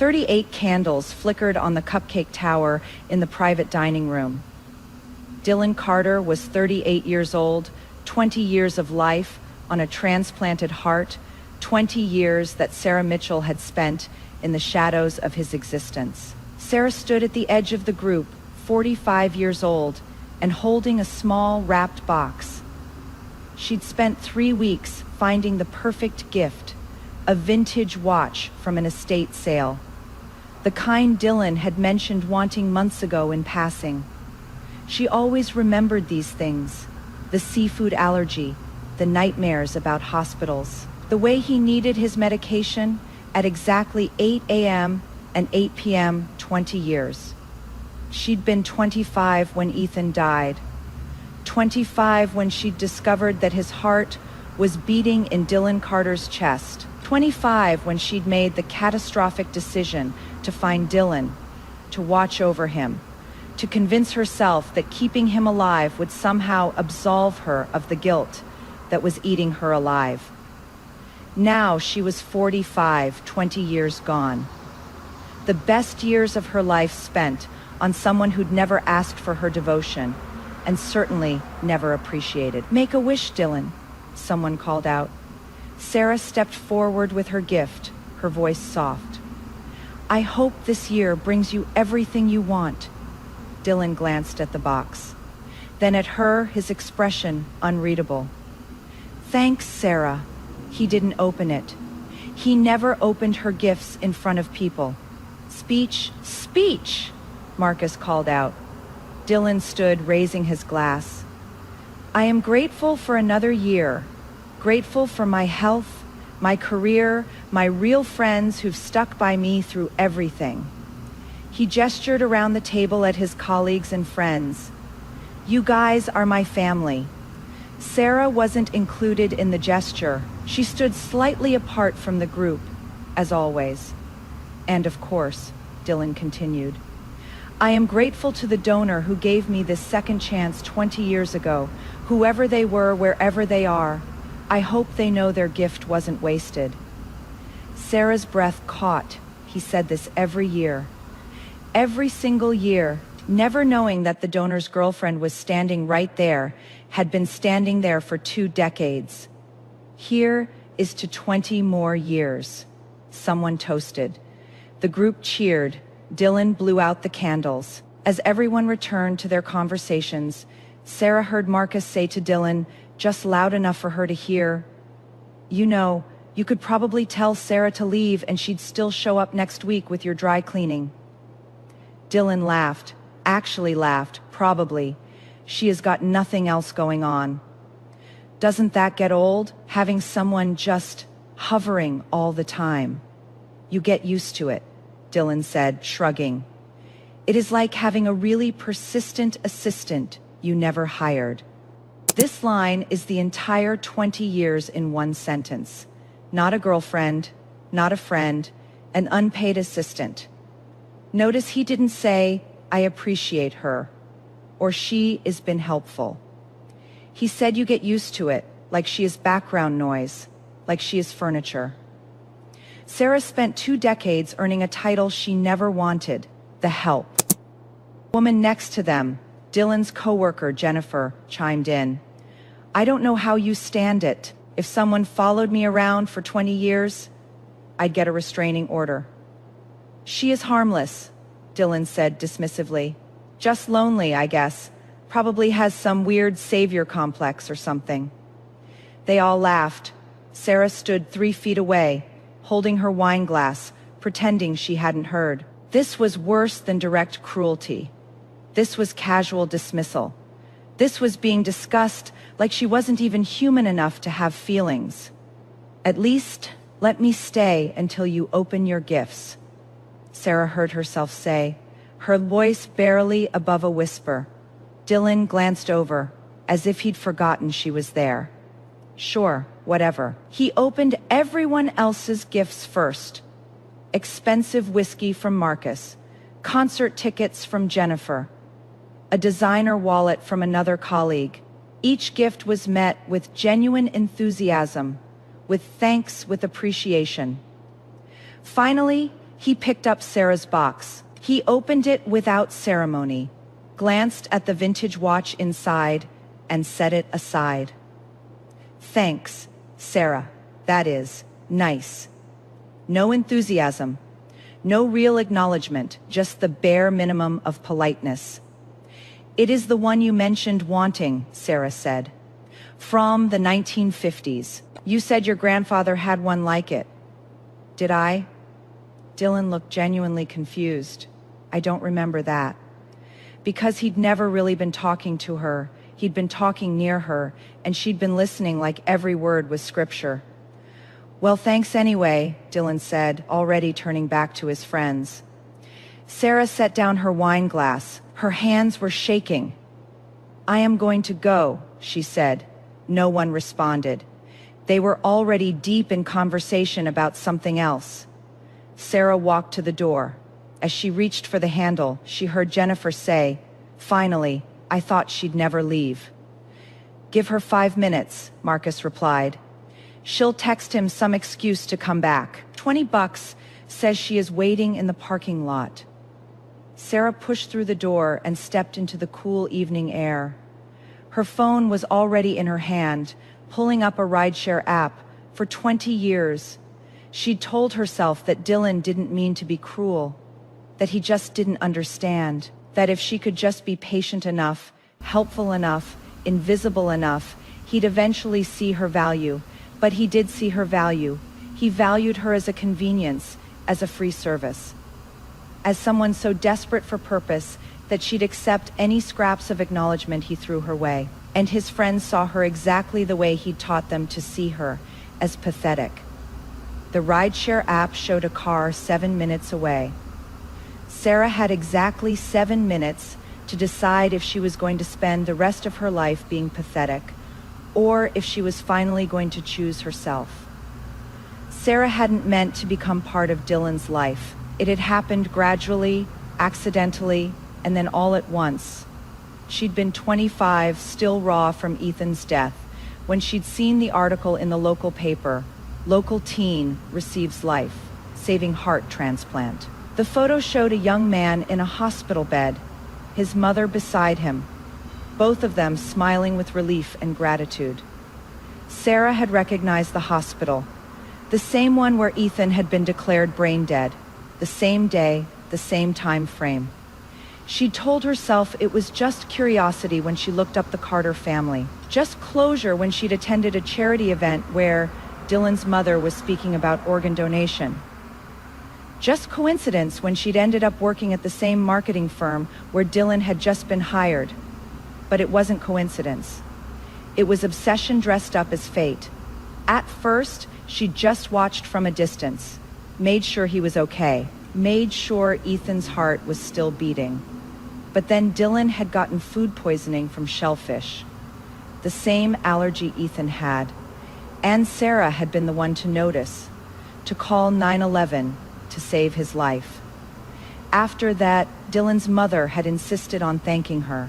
38 candles flickered on the cupcake tower in the private dining room. Dylan Carter was 38 years old, 20 years of life on a transplanted heart, 20 years that Sarah Mitchell had spent in the shadows of his existence. Sarah stood at the edge of the group, 45 years old, and holding a small wrapped box. She'd spent 3 weeks finding the perfect gift, a vintage watch from an estate sale. The kind Dylan had mentioned wanting months ago in passing. She always remembered these things, the seafood allergy, the nightmares about hospitals, the way he needed his medication at exactly 8 a.m. and 8 p.m. 20 years. She'd been 25 when Ethan died, 25 when she'd discovered that his heart was beating in Dylan Carter's chest, 25 when she'd made the catastrophic decision to find Dylan, to watch over him, to convince herself that keeping him alive would somehow absolve her of the guilt that was eating her alive. Now she was 45, 20 years gone. The best years of her life spent on someone who'd never asked for her devotion and certainly never appreciated. "Make a wish, Dylan," someone called out. Sarah stepped forward with her gift, her voice soft. "I hope this year brings you everything you want." Dylan glanced at the box, then at her, his expression unreadable. "Thanks, Sarah." He didn't open it. He never opened her gifts in front of people. Speech, Marcus called out. Dylan stood, raising his glass. "I am grateful for another year, grateful for my health, my career, my real friends who've stuck by me through everything." He gestured around the table at his colleagues and friends. "You guys are my family." Sarah wasn't included in the gesture. She stood slightly apart from the group, as always. "And of course," Dylan continued, "I am grateful to the donor who gave me this second chance 20 years ago, whoever they were, wherever they are. I hope they know their gift wasn't wasted." Sarah's breath caught. He said this every year. Every single year, never knowing that the donor's girlfriend was standing right there, had been standing there for 2 decades. Here is to 20 more years. Someone toasted. The group cheered. Dylan blew out the candles. As everyone returned to their conversations, Sarah heard Marcus say to Dylan, just loud enough for her to hear, "You know, you could probably tell Sarah to leave and she'd still show up next week with your dry cleaning." Dylan laughed, actually laughed, probably. She has got nothing else going on. "Doesn't that get old, having someone just hovering all the time?" "You get used to it," Dylan said, shrugging. "It is like having a really persistent assistant you never hired." This line is the entire 20 years in one sentence. Not a girlfriend, not a friend, an unpaid assistant. Notice he didn't say, "I appreciate her," or "she has been helpful." He said you get used to it, like she is background noise, like she is furniture. Sarah spent 2 decades earning a title she never wanted, the help. The woman next to them, Dylan's coworker, Jennifer, chimed in. "I don't know how you stand it. If someone followed me around for 20 years, I'd get a restraining order." "She is harmless," Dylan said dismissively. "Just lonely, I guess. Probably has some weird savior complex or something." They all laughed. Sarah stood 3 feet away, holding her wine glass, pretending she hadn't heard. This was worse than direct cruelty. This was casual dismissal. This was being discussed like she wasn't even human enough to have feelings. "At least, let me stay until you open your gifts," Sarah heard herself say, her voice barely above a whisper. Dylan glanced over, as if he'd forgotten she was there. Sure, whatever. He opened everyone else's gifts first. Expensive whiskey from Marcus, concert tickets from Jennifer, a designer wallet from another colleague. Each gift was met with genuine enthusiasm, with thanks, with appreciation. Finally, He picked up Sarah's box. He opened it without ceremony, glanced at the vintage watch inside, and set it aside. "Thanks, Sarah. That is nice." No enthusiasm, no real acknowledgement, just the bare minimum of politeness. "It is the one you mentioned wanting," Sarah said. "From the 1950s. You said your grandfather had one like it." "Did I?" Dylan looked genuinely confused. "I don't remember that." Because he'd never really been talking to her, he'd been talking near her, and she'd been listening like every word was scripture. "Well, thanks anyway," Dylan said, already turning back to his friends. Sarah set down her wine glass. Her hands were shaking. "I am going to go," she said. No one responded. They were already deep in conversation about something else. Sarah walked to the door. As she reached for the handle, she heard Jennifer say, "Finally, I thought she'd never leave." "Give her 5 minutes," Marcus replied. "She'll text him some excuse to come back. $20, says she is waiting in the parking lot." Sarah pushed through the door and stepped into the cool evening air. Her phone was already in her hand, pulling up a rideshare app. For 20 years, she'd told herself that Dylan didn't mean to be cruel, that he just didn't understand, that if she could just be patient enough, helpful enough, invisible enough, he'd eventually see her value. But he did see her value. He valued her as a convenience, as a free service, as someone so desperate for purpose that she'd accept any scraps of acknowledgement he threw her way. And his friends saw her exactly the way he'd taught them to see her, as pathetic. The rideshare app showed a car 7 minutes away. Sarah had exactly 7 minutes to decide if she was going to spend the rest of her life being pathetic, or if she was finally going to choose herself. Sarah hadn't meant to become part of Dylan's life. It had happened gradually, accidentally, and then all at once. She'd been 25, still raw from Ethan's death, when she'd seen the article in the local paper, "Local teen receives life, saving heart transplant." The photo showed a young man in a hospital bed, his mother beside him, both of them smiling with relief and gratitude. Sarah had recognized the hospital, the same one where Ethan had been declared brain dead, the same day, the same time frame. She told herself it was just curiosity when she looked up the Carter family, just closure when she'd attended a charity event where Dylan's mother was speaking about organ donation. Just coincidence when she'd ended up working at the same marketing firm where Dylan had just been hired. But it wasn't coincidence. It was obsession dressed up as fate. At first, she just watched from a distance, made sure he was okay, made sure Ethan's heart was still beating. But then Dylan had gotten food poisoning from shellfish, the same allergy Ethan had, and Sarah had been the one to notice, to call 911 to save his life. After that, Dylan's mother had insisted on thanking her,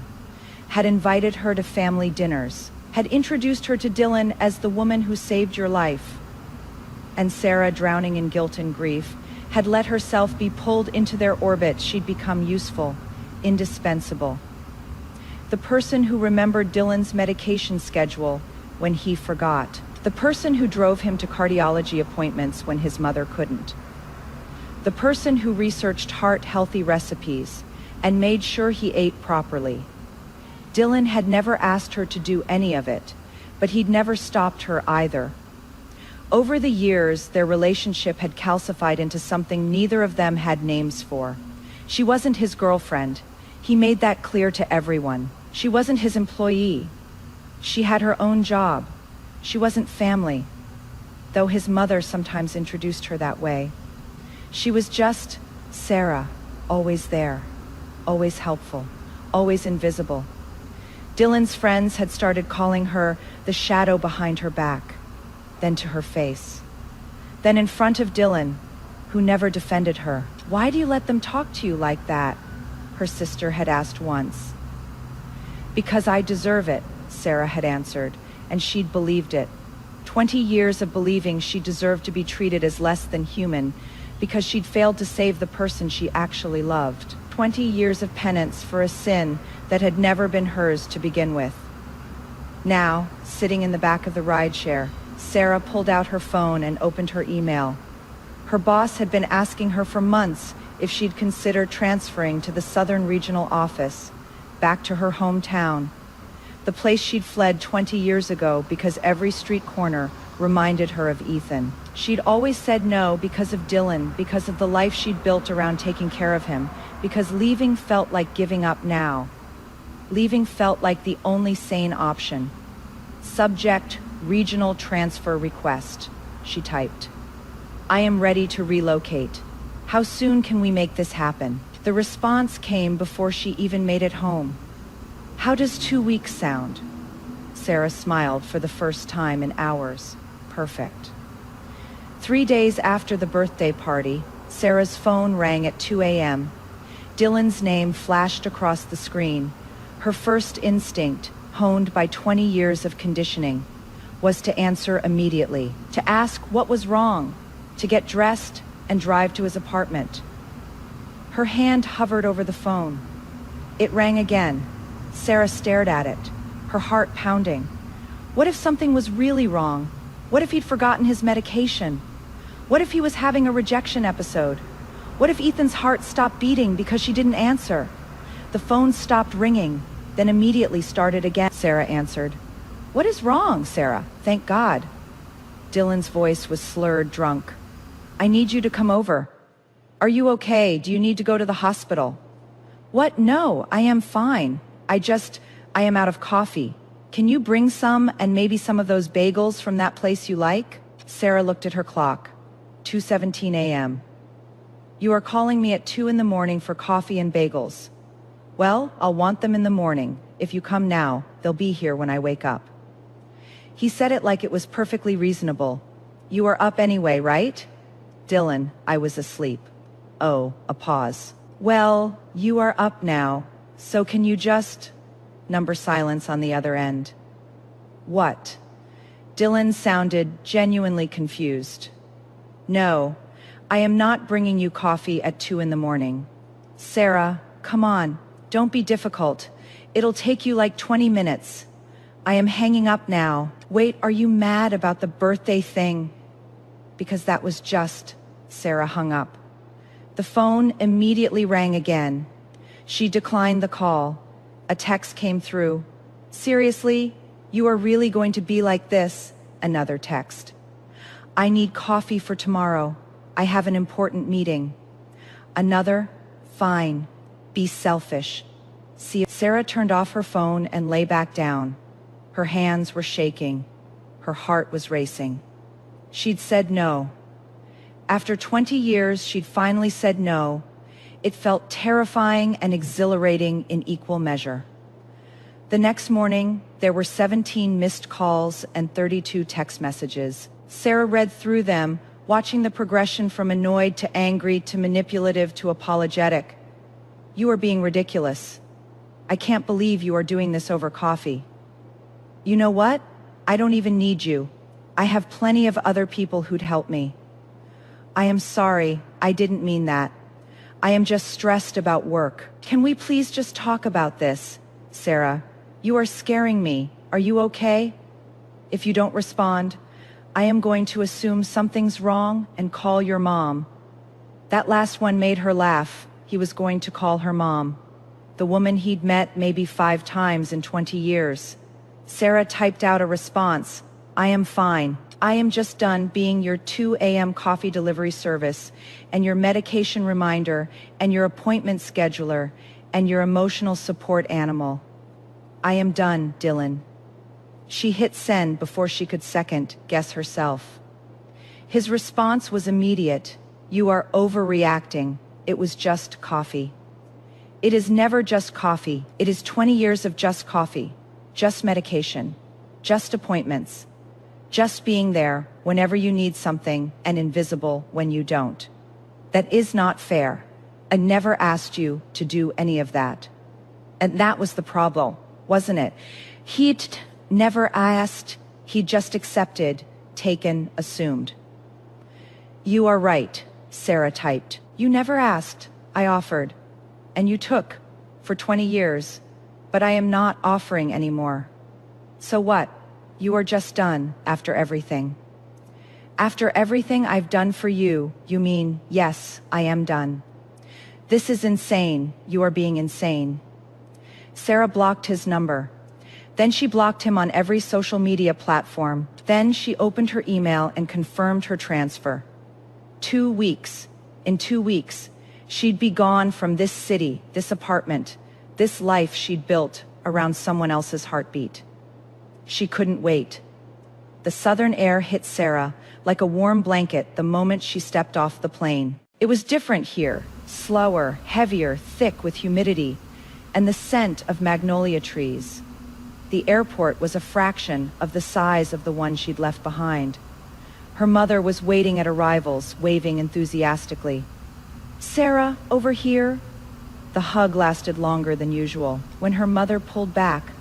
had invited her to family dinners, had introduced her to Dylan as the woman who saved your life. And Sarah, drowning in guilt and grief, had let herself be pulled into their orbit. She'd become useful, indispensable. The person who remembered Dylan's medication schedule when he forgot. The person who drove him to cardiology appointments when his mother couldn't. The person who researched heart-healthy recipes and made sure he ate properly. Dylan had never asked her to do any of it, but he'd never stopped her either. Over the years, their relationship had calcified into something neither of them had names for. She wasn't his girlfriend. He made that clear to everyone. She wasn't his employee. She had her own job. She wasn't family, though his mother sometimes introduced her that way. She was just Sarah, always there, always helpful, always invisible. Dylan's friends had started calling her the shadow behind her back, then to her face, then in front of Dylan, who never defended her. "Why do you let them talk to you like that?" her sister had asked once. "Because I deserve it," Sarah had answered, and she'd believed it. 20 years of believing she deserved to be treated as less than human, because she'd failed to save the person she actually loved. 20 years of penance for a sin that had never been hers to begin with. Now, sitting in the back of the rideshare, Sarah pulled out her phone and opened her email. Her boss had been asking her for months if she'd consider transferring to the Southern Regional Office, back to her hometown, the place she'd fled 20 years ago because every street corner reminded her of Ethan. She'd always said no because of Dylan, because of the life she'd built around taking care of him, because leaving felt like giving up now. Leaving felt like the only sane option. Subject, regional transfer request, she typed. I am ready to relocate. How soon can we make this happen? The response came before she even made it home. How does 2 weeks sound? Sarah smiled for the first time in hours. Perfect. 3 days after the birthday party, Sarah's phone rang at 2 a.m. Dylan's name flashed across the screen. Her first instinct, honed by 20 years of conditioning, was to answer immediately, to ask what was wrong, to get dressed and drive to his apartment. Her hand hovered over the phone. It rang again. Sarah stared at it, her heart pounding. What if something was really wrong? What if he'd forgotten his medication? What if he was having a rejection episode? What if Ethan's heart stopped beating because she didn't answer? The phone stopped ringing, then immediately started again. Sarah answered. What is wrong, Sarah? Thank God. Dylan's voice was slurred, drunk. I need you to come over. Are you okay? Do you need to go to the hospital? What? No, I am fine. I am out of coffee. Can you bring some and maybe some of those bagels from that place you like? Sarah looked at her clock. 2:17 a.m. You are calling me at 2 in the morning for coffee and bagels. Well, I'll want them in the morning. If you come now, they'll be here when I wake up. He said it like it was perfectly reasonable. You are up anyway, right? Dylan, I was asleep. Oh, a pause. Well, you are up now, so can you just... Number silence on the other end. What? Dylan sounded genuinely confused. No, I am not bringing you coffee at 2 in the morning. Sarah, come on, don't be difficult. It'll take you like 20 minutes. I am hanging up now. Wait, are you mad about the birthday thing? Because that was just... Sarah hung up. The phone immediately rang again. She declined the call. A text came through. Seriously? You are really going to be like this? Another text. I need coffee for tomorrow. I have an important meeting. Another. Fine. Be selfish. See, Sarah turned off her phone and lay back down. Her hands were shaking. Her heart was racing. She'd said no. After 20 years, she'd finally said no. It felt terrifying and exhilarating in equal measure. The next morning, there were 17 missed calls and 32 text messages. Sarah read through them, watching the progression from annoyed to angry to manipulative to apologetic. You are being ridiculous. I can't believe you are doing this over coffee. You know what? I don't even need you. I have plenty of other people who'd help me. I am sorry, I didn't mean that. I am just stressed about work. Can we please just talk about this? Sarah, you are scaring me. Are you okay? If you don't respond, I am going to assume something's wrong and call your mom. That last one made her laugh. He was going to call her mom. The woman he'd met maybe 5 times in 20 years. Sarah typed out a response. I am fine. I am just done being your 2 a.m. coffee delivery service and your medication reminder and your appointment scheduler and your emotional support animal. I am done, Dylan. She hit send before she could second guess herself. His response was immediate. You are overreacting. It was just coffee. It is never just coffee. It is 20 years of just coffee, just medication, just appointments. Just being there whenever you need something and invisible when you don't. That is not fair. I never asked you to do any of that. And that was the problem, wasn't it? He'd never asked, he just accepted, taken, assumed. You are right, Sarah typed. You never asked. I offered. And you took. For 20 years. But I am not offering anymore. So what? You are just done, after everything. After everything I've done for you, you mean, yes, I am done. This is insane. You are being insane. Sarah blocked his number. Then she blocked him on every social media platform. Then she opened her email and confirmed her transfer. 2 weeks. In 2 weeks, she'd be gone from this city, this apartment, this life she'd built around someone else's heartbeat. She couldn't wait. The southern air hit Sarah like a warm blanket the moment she stepped off the plane. It was different here, slower, heavier, thick with humidity, and the scent of magnolia trees. The airport was a fraction of the size of the one she'd left behind. Her mother was waiting at arrivals, waving enthusiastically. Sarah, over here. The hug lasted longer than usual. When her mother pulled back,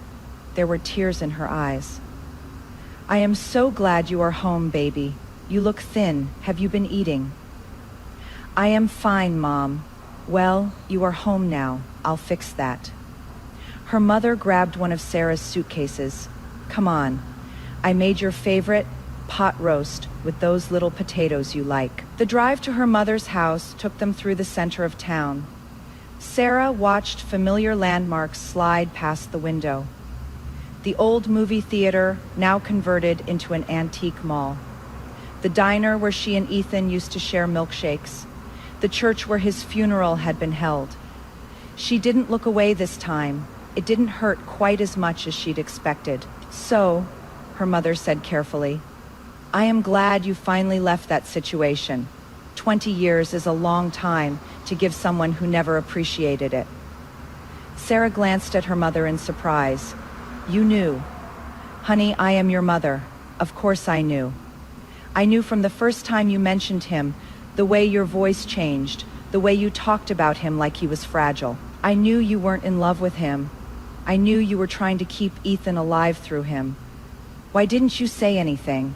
there were tears in her eyes. I am so glad you are home, baby. You look thin. Have you been eating? I am fine, Mom. Well, you are home now. I'll fix that. Her mother grabbed one of Sarah's suitcases. Come on. I made your favorite pot roast with those little potatoes you like. The drive to her mother's house took them through the center of town. Sarah watched familiar landmarks slide past the window. The old movie theater, now converted into an antique mall. The diner where she and Ethan used to share milkshakes. The church where his funeral had been held. She didn't look away this time. It didn't hurt quite as much as she'd expected. So, her mother said carefully, I am glad you finally left that situation. 20 years is a long time to give someone who never appreciated it. Sarah glanced at her mother in surprise. You knew. Honey, I am your mother. Of course I knew. I knew from the first time you mentioned him, the way your voice changed, the way you talked about him like he was fragile. I knew you weren't in love with him. I knew you were trying to keep Ethan alive through him. Why didn't you say anything?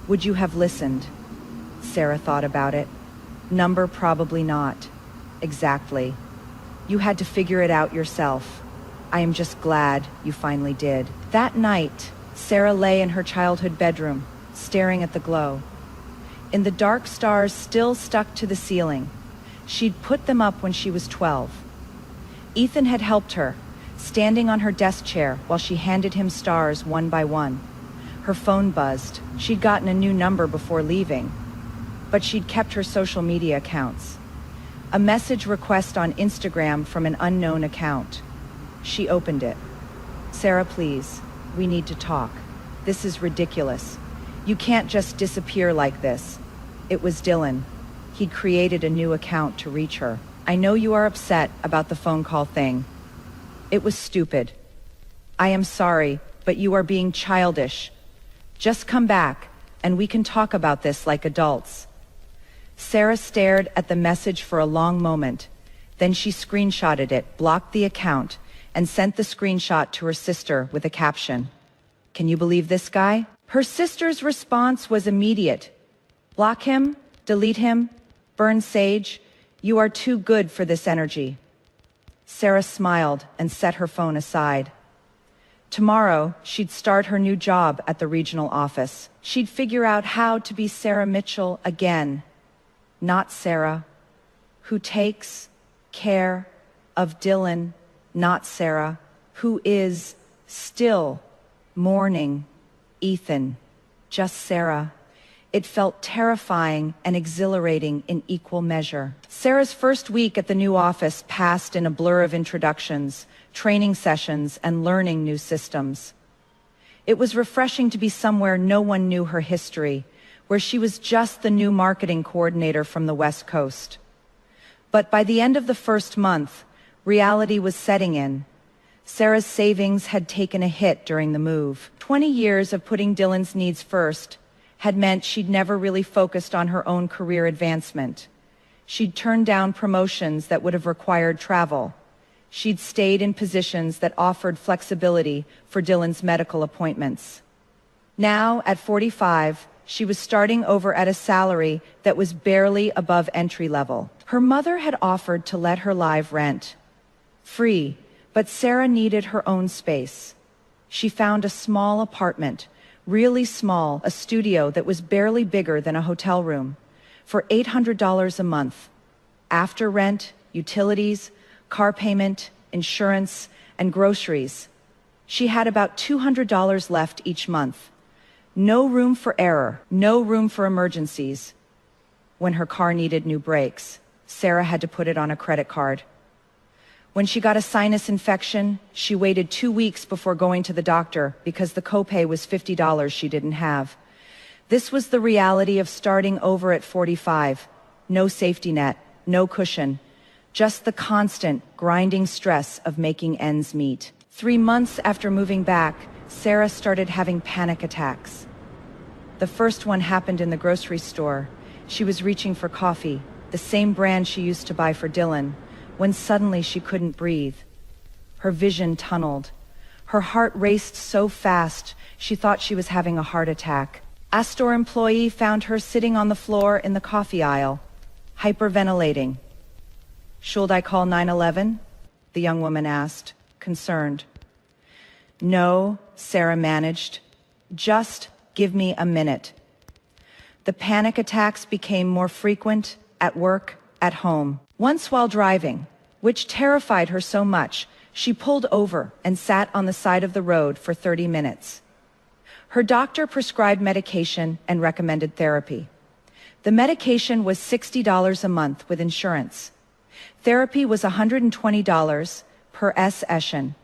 Would you have listened? Sarah thought about it. Number probably not. Exactly. You had to figure it out yourself. I am just glad you finally did. That night, Sarah lay in her childhood bedroom, staring at the glow. In the dark stars still stuck to the ceiling. She'd put them up when she was 12. Ethan had helped her, standing on her desk chair while she handed him stars one by one. Her phone buzzed. She'd gotten a new number before leaving, but she'd kept her social media accounts. A message request on Instagram from an unknown account. She opened it. Sarah, please, we need to talk. This is ridiculous. You can't just disappear like this. It was Dylan. He'd created a new account to reach her. I know you are upset about the phone call thing. It was stupid. I am sorry, but you are being childish. Just come back, and we can talk about this like adults. Sarah stared at the message for a long moment. Then she screenshotted it, blocked the account, and sent the screenshot to her sister with a caption. Can you believe this guy? Her sister's response was immediate. Block him, delete him, burn sage. You are too good for this energy. Sarah smiled and set her phone aside. Tomorrow, she'd start her new job at the regional office. She'd figure out how to be Sarah Mitchell again. Not Sarah, who takes care of Dylan. Not Sarah, who is still mourning Ethan. Just Sarah. It felt terrifying and exhilarating in equal measure. Sarah's first week at the new office passed in a blur of introductions, training sessions, and learning new systems. It was refreshing to be somewhere no one knew her history, where she was just the new marketing coordinator from the West Coast. But by the end of the first month, reality was setting in. Sarah's savings had taken a hit during the move. 20 years of putting Dylan's needs first had meant she'd never really focused on her own career advancement. She'd turned down promotions that would have required travel. She'd stayed in positions that offered flexibility for Dylan's medical appointments. Now, at 45, She was starting over at a salary that was barely above entry level. Her mother had offered to let her live rent free, but Sarah needed her own space. She found a small apartment, really small, a studio that was barely bigger than a hotel room, for $800 a month. After rent, utilities, car payment, insurance, and groceries, she had about $200 left each month. No room for error, no room for emergencies. When her car needed new brakes, Sarah had to put it on a credit card. When she got a sinus infection, she waited 2 weeks before going to the doctor because the copay was $50 she didn't have. This was the reality of starting over at 45. No safety net, no cushion, just the constant, grinding stress of making ends meet. 3 months after moving back, Sarah started having panic attacks. The first one happened in the grocery store. She was reaching for coffee, the same brand she used to buy for Dylan, when suddenly she couldn't breathe. Her vision tunneled. Her heart raced so fast, she thought she was having a heart attack. A store employee found her sitting on the floor in the coffee aisle, hyperventilating. "Should I call 911?" the young woman asked, concerned. "No," Sarah managed. "Just give me a minute." The panic attacks became more frequent at work, at home. Once while driving, which terrified her so much, she pulled over and sat on the side of the road for 30 minutes. Her doctor prescribed medication and recommended therapy. The medication was $60 a month with insurance. Therapy was $120 per session,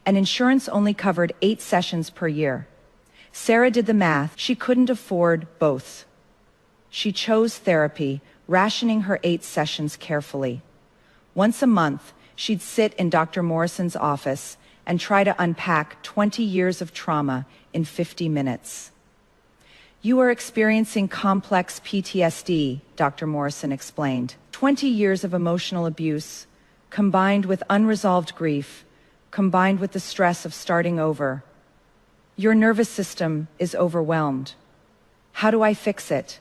and insurance only covered 8 sessions per year. Sarah did the math. She couldn't afford both. She chose therapy, rationing her 8 sessions carefully. Once a month, she'd sit in Dr. Morrison's office and try to unpack 20 years of trauma in 50 minutes. "You are experiencing complex PTSD," Dr. Morrison explained. 20 years of emotional abuse, combined with unresolved grief, combined with the stress of starting over. Your nervous system is overwhelmed. How do I fix it?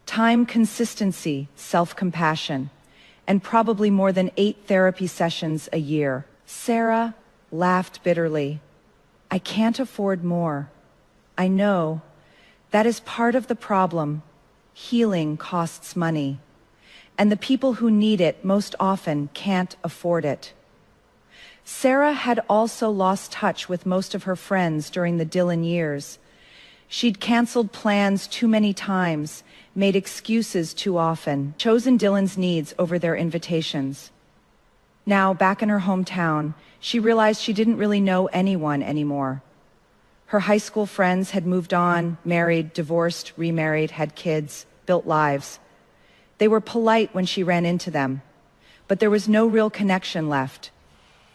Time, consistency, self-compassion, and probably more than 8 therapy sessions a year. Sarah laughed bitterly. "I can't afford more. I know. That is part of the problem. Healing costs money, and the people who need it most often can't afford it." Sarah had also lost touch with most of her friends during the Dylan years. She'd canceled plans too many times, made excuses too often, chosen Dylan's needs over their invitations. Now, back in her hometown, she realized she didn't really know anyone anymore. Her high school friends had moved on, married, divorced, remarried, had kids, built lives. They were polite when she ran into them, but there was no real connection left.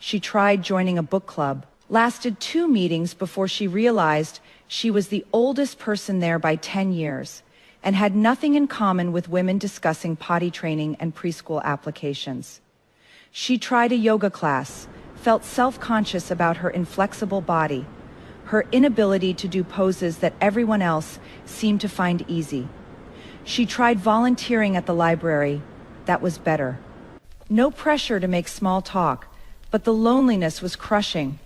She tried joining a book club, lasted 2 meetings before she realized she was the oldest person there by 10 years and had nothing in common with women discussing potty training and preschool applications. She tried a yoga class, felt self-conscious about her inflexible body, her inability to do poses that everyone else seemed to find easy. She tried volunteering at the library. That was better. No pressure to make small talk, but the loneliness was crushing.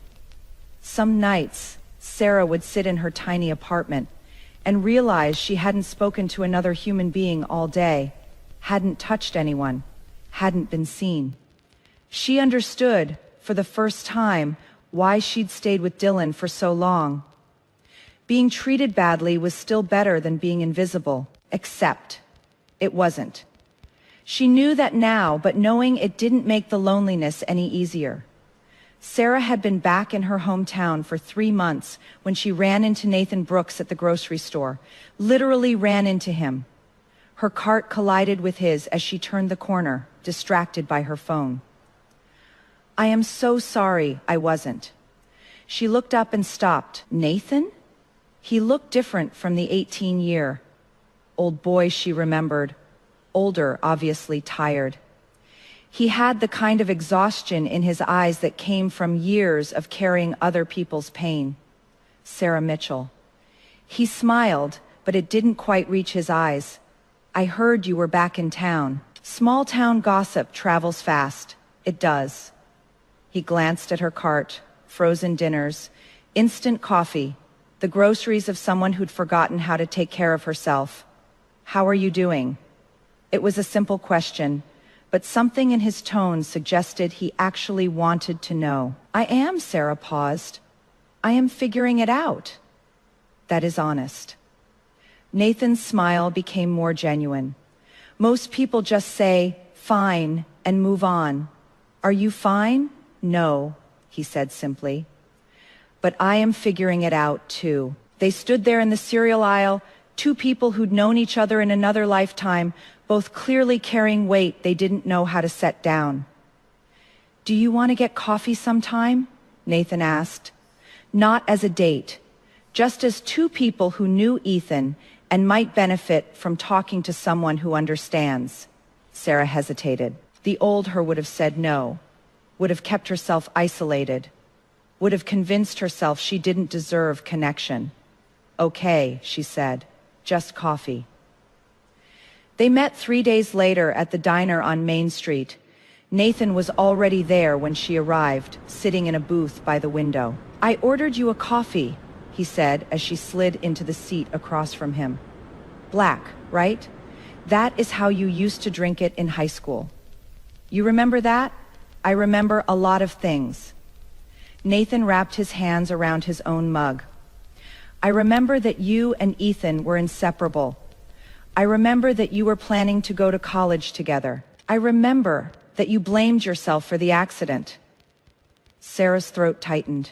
Some nights, Sarah would sit in her tiny apartment and realize she hadn't spoken to another human being all day, hadn't touched anyone, hadn't been seen. She understood, for the first time, why she'd stayed with Dylan for so long. Being treated badly was still better than being invisible, except it wasn't. She knew that now, but knowing it didn't make the loneliness any easier. Sarah had been back in her hometown for 3 months when she ran into Nathan Brooks at the grocery store, literally ran into him. Her cart collided with his as she turned the corner, distracted by her phone. "I am so sorry I wasn't." She looked up and stopped. Nathan? He looked different from the 18-year-old boy she remembered. Older, obviously tired. He had the kind of exhaustion in his eyes that came from years of carrying other people's pain. Sarah Mitchell. He smiled, but it didn't quite reach his eyes. I heard you were back in town. Small town gossip travels fast. It does. He glanced at her cart, frozen dinners, instant coffee, the groceries of someone who'd forgotten how to take care of herself. How are you doing? It was a simple question, but something in his tone suggested he actually wanted to know. I am, Sarah paused. I am figuring it out. That is honest. Nathan's smile became more genuine. Most people just say, fine, and move on. Are you fine? No, he said simply. But I am figuring it out too. They stood there in the cereal aisle, two people who'd known each other in another lifetime, both clearly carrying weight they didn't know how to set down. Do you want to get coffee sometime? Nathan asked. Not as a date, just as two people who knew Ethan and might benefit from talking to someone who understands. Sarah hesitated. The old her would have said no, would have kept herself isolated, would have convinced herself she didn't deserve connection. Okay, she said, just coffee. They met 3 days later at the diner on Main Street. Nathan was already there when she arrived, sitting in a booth by the window. I ordered you a coffee, he said as she slid into the seat across from him. Black, right? That is how you used to drink it in high school. You remember that? I remember a lot of things. Nathan wrapped his hands around his own mug. I remember that you and Ethan were inseparable. I remember that you were planning to go to college together. I remember that you blamed yourself for the accident. Sarah's throat tightened.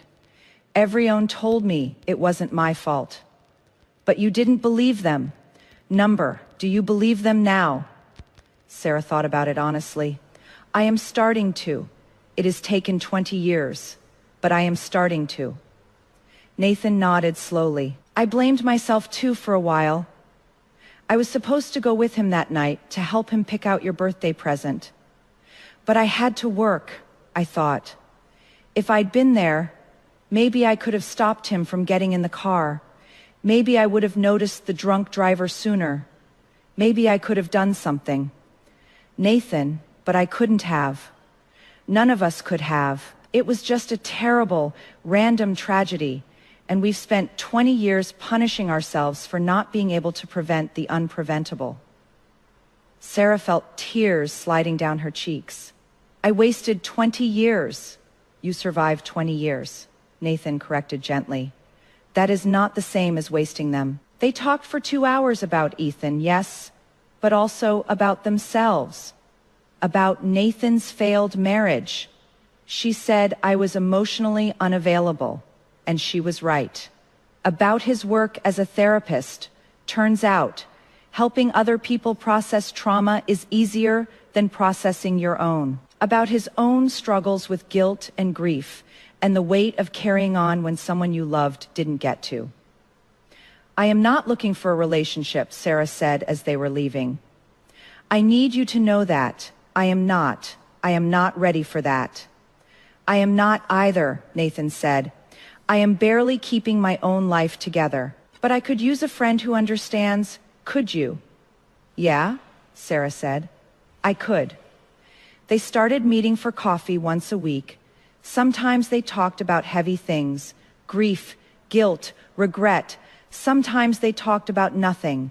Everyone told me it wasn't my fault. But you didn't believe them. Do you believe them now? Sarah thought about it honestly. I am starting to. It has taken 20 years, but I am starting to. Nathan nodded slowly. I blamed myself too for a while. I was supposed to go with him that night to help him pick out your birthday present. But I had to work, I thought. If I'd been there, maybe I could have stopped him from getting in the car. Maybe I would have noticed the drunk driver sooner. Maybe I could have done something. Nathan, but I couldn't have. None of us could have. It was just a terrible, random tragedy, and we've spent 20 years punishing ourselves for not being able to prevent the unpreventable. Sarah felt tears sliding down her cheeks. I wasted 20 years. You survived 20 years, Nathan corrected gently. That is not the same as wasting them. They talked for 2 hours about Ethan, yes, but also about themselves, about Nathan's failed marriage. She said I was emotionally unavailable, and she was right. About his work as a therapist. Turns out, helping other people process trauma is easier than processing your own. About his own struggles with guilt and grief, and the weight of carrying on when someone you loved didn't get to. I am not looking for a relationship, Sarah said as they were leaving. I need you to know that. I am not ready for that. I am not either, Nathan said. I am barely keeping my own life together. But I could use a friend who understands. Could you? Yeah, Sarah said. I could. They started meeting for coffee once a week. Sometimes they talked about heavy things, grief, guilt, regret. Sometimes they talked about nothing,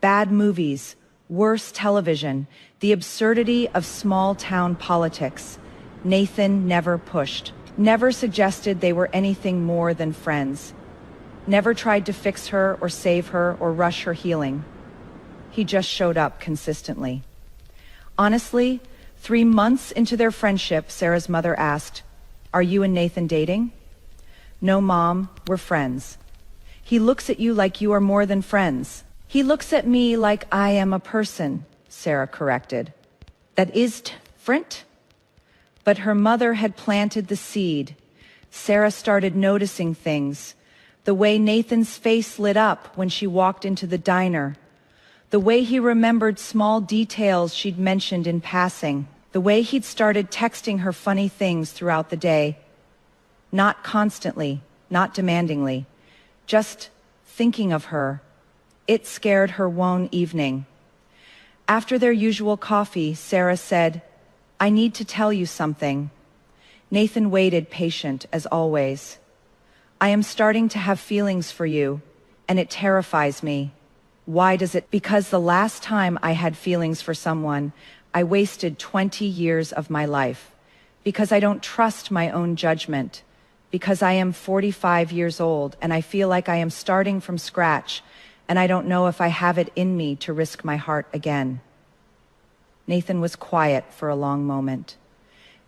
bad movies, worse television, the absurdity of small-town politics. Nathan never pushed, never suggested they were anything more than friends, never tried to fix her or save her or rush her healing. He just showed up consistently. Honestly, 3 months into their friendship, Sarah's mother asked, "Are you and Nathan dating?" "No, Mom, we're friends." "He looks at you like you are more than friends." "He looks at me like I am a person," Sarah corrected. "That is different." But her mother had planted the seed. Sarah started noticing things. The way Nathan's face lit up when she walked into the diner. The way he remembered small details she'd mentioned in passing. The way he'd started texting her funny things throughout the day. Not constantly, not demandingly, just thinking of her, It scared her one evening. After their usual coffee, Sarah said, "I need to tell you something." Nathan waited, patient as always. "I am starting to have feelings for you, and it terrifies me." "Why does it?" "Because the last time I had feelings for someone, I wasted 20 years of my life. Because I don't trust my own judgment. Because I am 45 years old and I feel like I am starting from scratch, and I don't know if I have it in me to risk my heart again." Nathan was quiet for a long moment.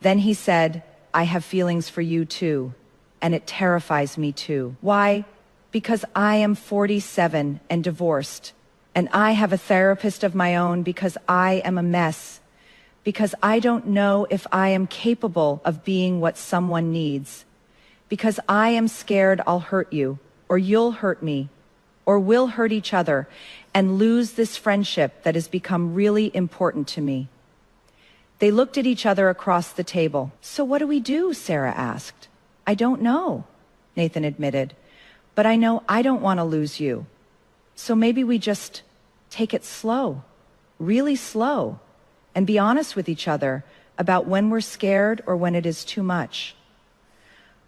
Then he said, "I have feelings for you too, and it terrifies me too." "Why?" "Because I am 47 and divorced, and I have a therapist of my own because I am a mess. Because I don't know if I am capable of being what someone needs. Because I am scared I'll hurt you, or you'll hurt me, or we'll hurt each other and lose this friendship that has become really important to me." They looked at each other across the table. "So what do we do?" Sarah asked. "I don't know," Nathan admitted, "but I know I don't want to lose you. So maybe we just take it slow, really slow, and be honest with each other about when we're scared or when it is too much."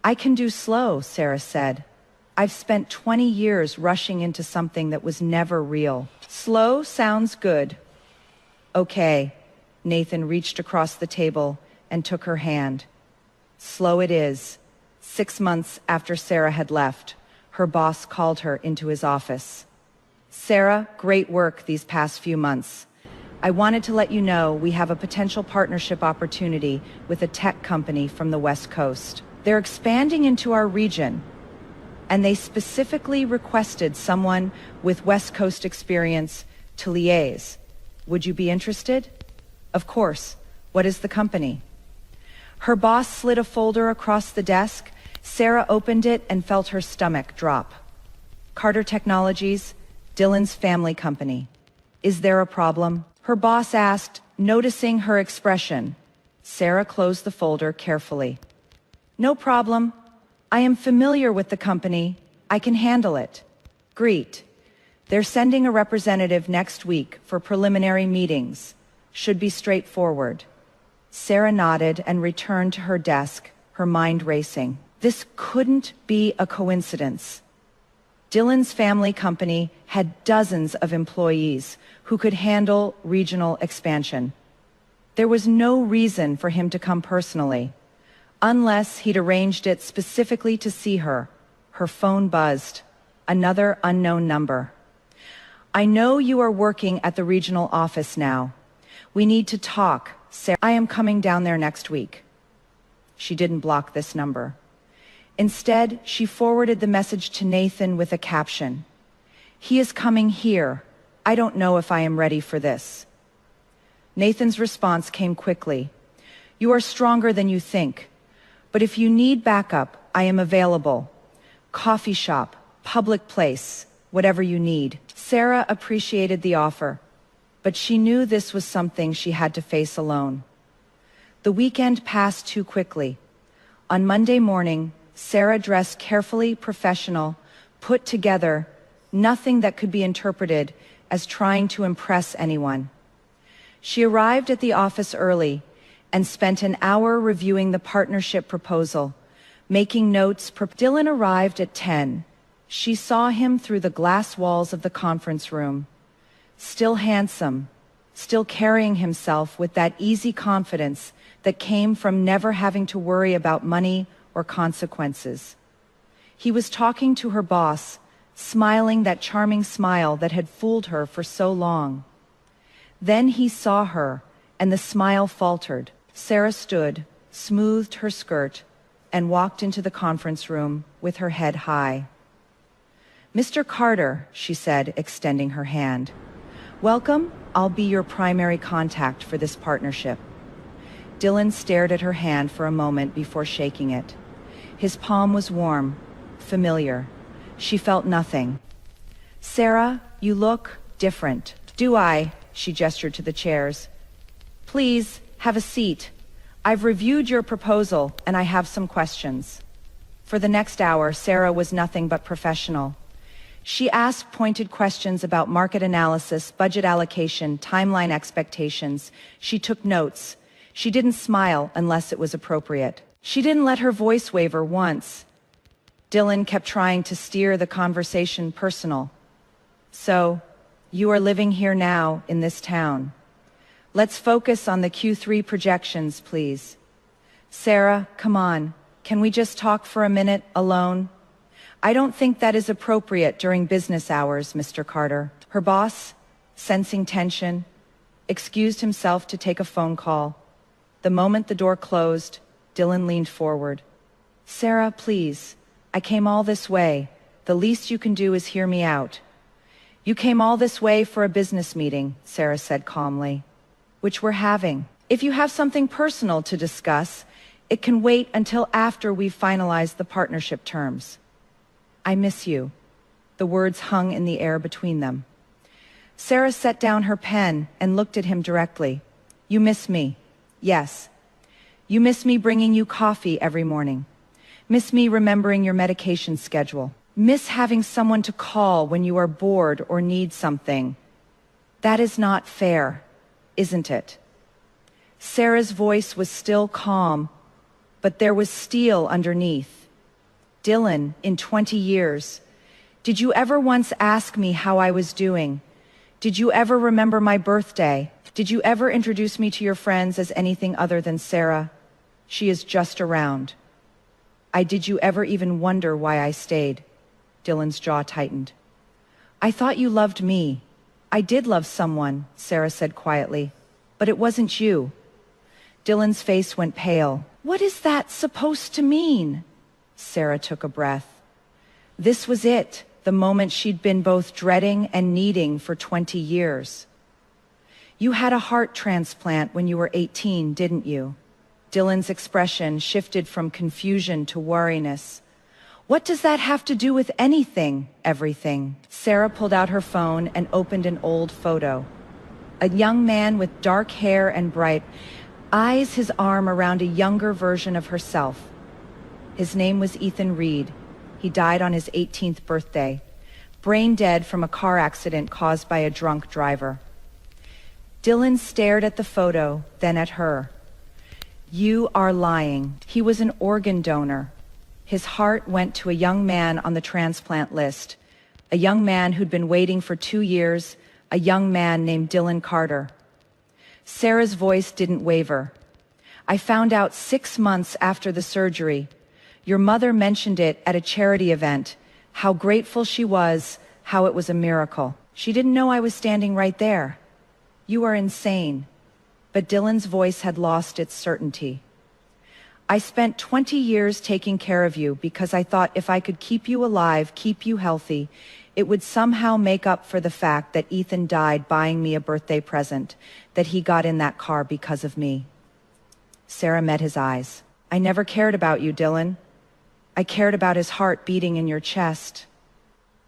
"I can do slow," Sarah said. "I've spent 20 years rushing into something that was never real." "Slow sounds good." "Okay." Nathan reached across the table and took her hand. Slow it is. 6 months after Sarah had left, her boss called her into his office. "Sarah, great work these past few months. I wanted to let you know we have a potential partnership opportunity with a tech company from the West Coast. They're expanding into our region, and they specifically requested someone with West Coast experience to liaise. Would you be interested?" "Of course. What is the company?" Her boss slid a folder across the desk. Sarah opened it and felt her stomach drop. "Carter Technologies, Dylan's family company. Is there a problem?" her boss asked, noticing her expression. Sarah closed the folder carefully. "No problem. I am familiar with the company. I can handle it." "Great. They're sending a representative next week for preliminary meetings. Should be straightforward." Sarah nodded and returned to her desk, her mind racing. This couldn't be a coincidence. Dylan's family company had dozens of employees who could handle regional expansion. There was no reason for him to come personally, unless he'd arranged it specifically to see her. Her phone buzzed. Another unknown number. "I know you are working at the regional office now. We need to talk, Sarah. I am coming down there next week." She didn't block this number. Instead, she forwarded the message to Nathan with a caption. "He is coming here. I don't know if I am ready for this." Nathan's response came quickly. "You are stronger than you think. But if you need backup, I am available. Coffee shop, public place, whatever you need." Sarah appreciated the offer, but she knew this was something she had to face alone. The weekend passed too quickly. On Monday morning, Sarah dressed carefully, professional, put together, nothing that could be interpreted as trying to impress anyone. She arrived at the office early and spent an hour reviewing the partnership proposal, making notes. Dylan arrived at 10. She saw him through the glass walls of the conference room. Still handsome, still carrying himself with that easy confidence that came from never having to worry about money or consequences. He was talking to her boss, smiling that charming smile that had fooled her for so long. Then he saw her, and the smile faltered. Sarah stood, smoothed her skirt, and walked into the conference room with her head high. "Mr. Carter," she said, extending her hand. "Welcome. I'll be your primary contact for this partnership." Dylan stared at her hand for a moment before shaking it. His palm was warm, familiar. She felt nothing. "Sarah, you look different." "Do I?" She gestured to the chairs. "Please, have a seat. I've reviewed your proposal, and I have some questions." For the next hour, Sarah was nothing but professional. She asked pointed questions about market analysis, budget allocation, timeline expectations. She took notes. She didn't smile unless it was appropriate. She didn't let her voice waver once. Dylan kept trying to steer the conversation personal. So, you are living here now in this town. Let's focus on the Q3 projections, please. Sarah, come on. Can we just talk for a minute alone? I don't think that is appropriate during business hours, Mr. Carter. Her boss, sensing tension, excused himself to take a phone call. The moment the door closed, Dylan leaned forward. Sarah, please. I came all this way. The least you can do is hear me out. You came all this way for a business meeting, Sarah said calmly, which we're having. If you have something personal to discuss, it can wait until after we've finalized the partnership terms. I miss you. The words hung in the air between them. Sarah set down her pen and looked at him directly. You miss me. Yes. You miss me bringing you coffee every morning. Miss me remembering your medication schedule. Miss having someone to call when you are bored or need something. That is not fair, isn't it? Sarah's voice was still calm, but there was steel underneath. Dylan, in 20 years, did you ever once ask me how I was doing? Did you ever remember my birthday? Did you ever introduce me to your friends as anything other than Sarah? She is just around. Did you ever even wonder why I stayed? Dylan's jaw tightened. I thought you loved me. I did love someone, Sarah said quietly, but it wasn't you. Dylan's face went pale. What is that supposed to mean? Sarah took a breath. This was it, the moment she'd been both dreading and needing for 20 years. You had a heart transplant when you were 18, didn't you? Dylan's expression shifted from confusion to wariness. What does that have to do with anything, everything? Sarah pulled out her phone and opened an old photo. A young man with dark hair and bright eyes, his arm around a younger version of herself. His name was Ethan Reed. He died on his 18th birthday, brain dead from a car accident caused by a drunk driver. Dylan stared at the photo, then at her. You are lying. He was an organ donor. His heart went to a young man on the transplant list, a young man who'd been waiting for 2 years, a young man named Dylan Carter. Sarah's voice didn't waver. I found out 6 months after the surgery. Your mother mentioned it at a charity event, how grateful she was, how it was a miracle. She didn't know I was standing right there. You are insane. But Dylan's voice had lost its certainty. I spent 20 years taking care of you because I thought if I could keep you alive, keep you healthy, it would somehow make up for the fact that Ethan died buying me a birthday present, that he got in that car because of me. Sarah met his eyes. I never cared about you, Dylan. I cared about his heart beating in your chest.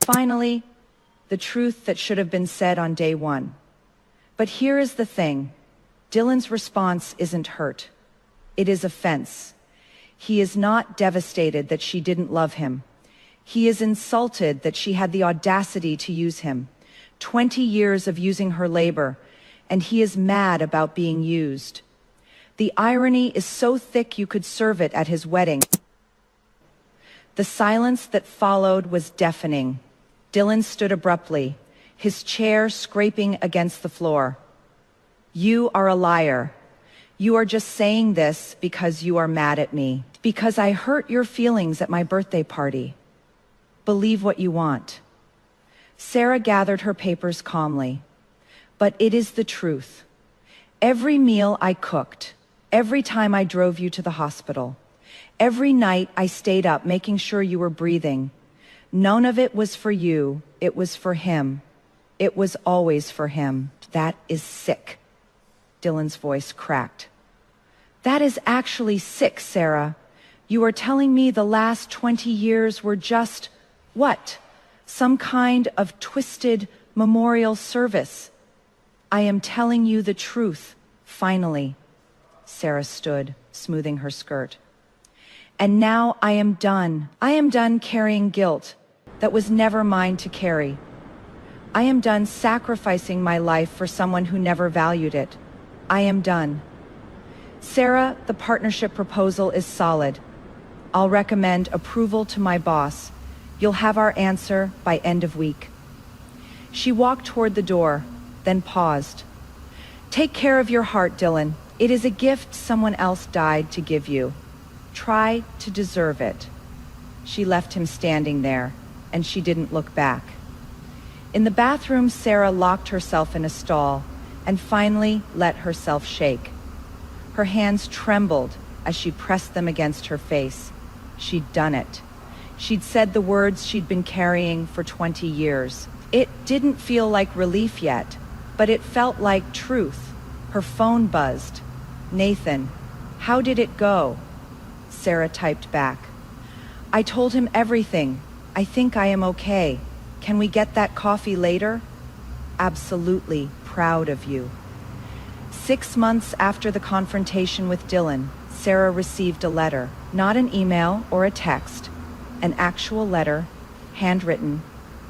Finally, the truth that should have been said on day one. But here is the thing. Dylan's response isn't hurt. It is offense. He is not devastated that she didn't love him. He is insulted that she had the audacity to use him. 20 years of using her labor, and he is mad about being used. The irony is so thick you could serve it at his wedding. The silence that followed was deafening. Dylan stood abruptly, his chair scraping against the floor. You are a liar. You are just saying this because you are mad at me, because I hurt your feelings at my birthday party. Believe what you want. Sarah gathered her papers calmly. But it is the truth. Every meal I cooked, every time I drove you to the hospital, every night I stayed up making sure you were breathing, none of it was for you, it was for him. It was always for him. That is sick. Dylan's voice cracked. That is actually sick, Sarah. You are telling me the last 20 years were just, what? Some kind of twisted memorial service. I am telling you the truth, finally. Sarah stood, smoothing her skirt. And now I am done. I am done carrying guilt. that was never mine to carry. I am done sacrificing my life for someone who never valued it. I am done. Sarah, the partnership proposal is solid. I'll recommend approval to my boss. You'll have our answer by end of week. She walked toward the door, then paused. Take care of your heart, Dylan. It is a gift someone else died to give you. Try to deserve it. She left him standing there, and she didn't look back. In the bathroom, Sarah locked herself in a stall and finally let herself shake. Her hands trembled as she pressed them against her face. She'd done it. She'd said the words she'd been carrying for 20 years. It didn't feel like relief yet, but it felt like truth. Her phone buzzed. Nathan, how did it go? Sarah typed back. I told him everything. I think I am okay. Can we get that coffee later? Absolutely proud of you. 6 months after the confrontation with Dylan, Sarah received a letter, not an email or a text, an actual letter, handwritten,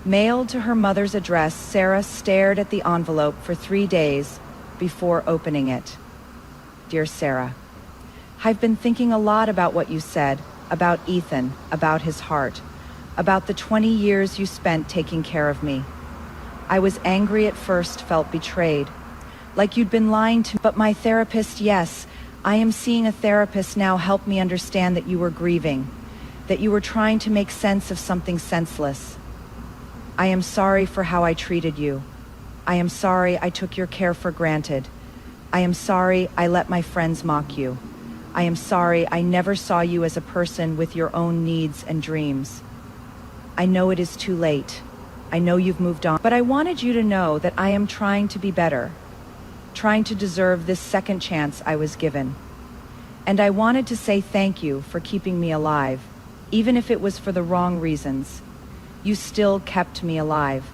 mailed to her mother's address. Sarah stared at the envelope for 3 days before opening it. Dear Sarah, I've been thinking a lot about what you said, about Ethan, about his heart, about the 20 years you spent taking care of me. I was angry at first, felt betrayed, like you'd been lying to me. But my therapist, yes, I am seeing a therapist now, helped me understand that you were grieving, that you were trying to make sense of something senseless. I am sorry for how I treated you. I am sorry I took your care for granted. I am sorry I let my friends mock you. I am sorry I never saw you as a person with your own needs and dreams. I know it is too late. I know you've moved on, but I wanted you to know that I am trying to be better, trying to deserve this second chance I was given. And I wanted to say thank you for keeping me alive, even if it was for the wrong reasons. You still kept me alive.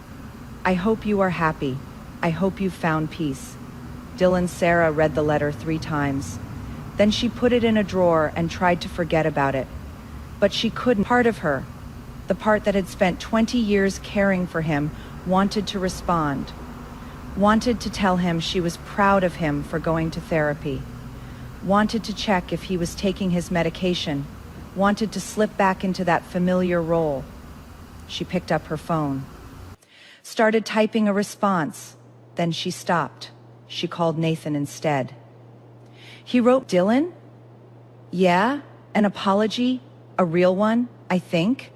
I hope you are happy. I hope you found peace. Dylan. Sarah read the letter 3 times. Then she put it in a drawer and tried to forget about it. But she couldn't. Part of her, the part that had spent 20 years caring for him, wanted to respond, wanted to tell him she was proud of him for going to therapy, wanted to check if he was taking his medication, wanted to slip back into that familiar role. She picked up her phone, started typing a response. Then she stopped. She called Nathan instead. He wrote, Dylan? Yeah, an apology, a real one, I think.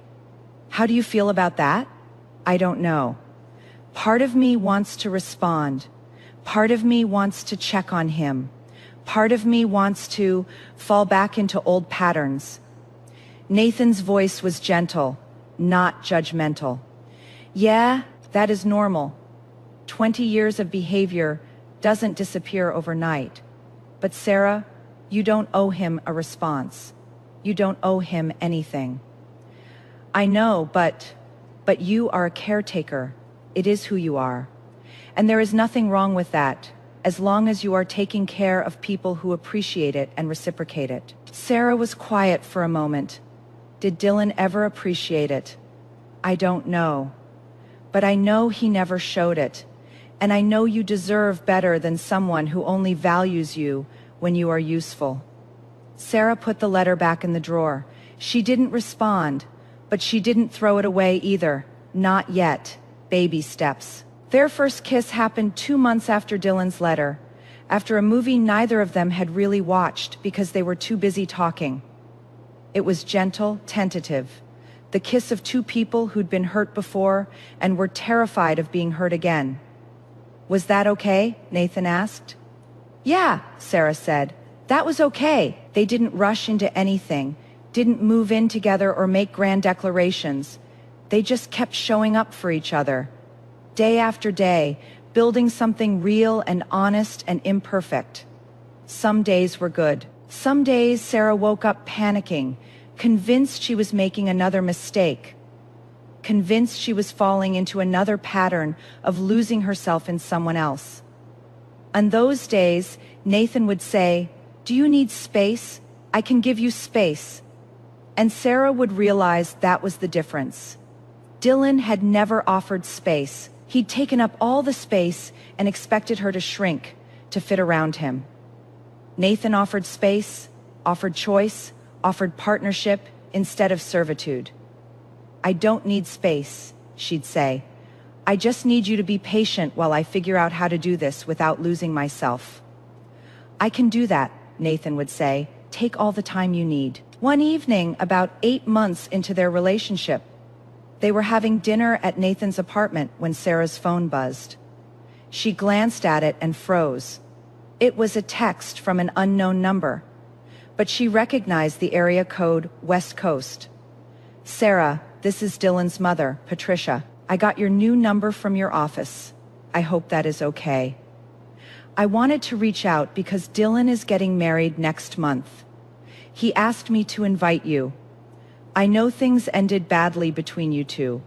How do you feel about that? I don't know. Part of me wants to respond. Part of me wants to check on him. Part of me wants to fall back into old patterns. Nathan's voice was gentle, not judgmental. Yeah, that is normal. 20 years of behavior doesn't disappear overnight. But Sarah, you don't owe him a response. You don't owe him anything. I know, but you are a caretaker. It is who you are. And there is nothing wrong with that, as long as you are taking care of people who appreciate it and reciprocate it. Sarah was quiet for a moment. Did Dylan ever appreciate it? I don't know. But I know he never showed it. And I know you deserve better than someone who only values you when you are useful. Sarah put the letter back in the drawer. She didn't respond, but she didn't throw it away either. Not yet. Baby steps. Their first kiss happened 2 months after Dylan's letter, after a movie neither of them had really watched because they were too busy talking. It was gentle, tentative, the kiss of 2 people who'd been hurt before and were terrified of being hurt again. Was that okay? Nathan asked. Yeah, Sarah said. That was okay. They didn't rush into anything, didn't move in together or make grand declarations. They just kept showing up for each other, day after day, building something real and honest and imperfect. Some days were good. Some days Sarah woke up panicking, convinced she was making another mistake, convinced she was falling into another pattern of losing herself in someone else. On those days, Nathan would say, "Do you need space? I can give you space." And Sarah would realize that was the difference. Dylan had never offered space. He'd taken up all the space and expected her to shrink, to fit around him. Nathan offered space, offered choice, offered partnership instead of servitude. "I don't need space," she'd say. "I just need you to be patient while I figure out how to do this without losing myself." "I can do that," Nathan would say. "Take all the time you need." One evening, about 8 months into their relationship, they were having dinner at Nathan's apartment when Sarah's phone buzzed. She glanced at it and froze. It was a text from an unknown number, but she recognized the area code West Coast. "Sarah, this is Dylan's mother, Patricia. I got your new number from your office. I hope that is okay. I wanted to reach out because Dylan is getting married next month. He asked me to invite you. I know things ended badly between you two,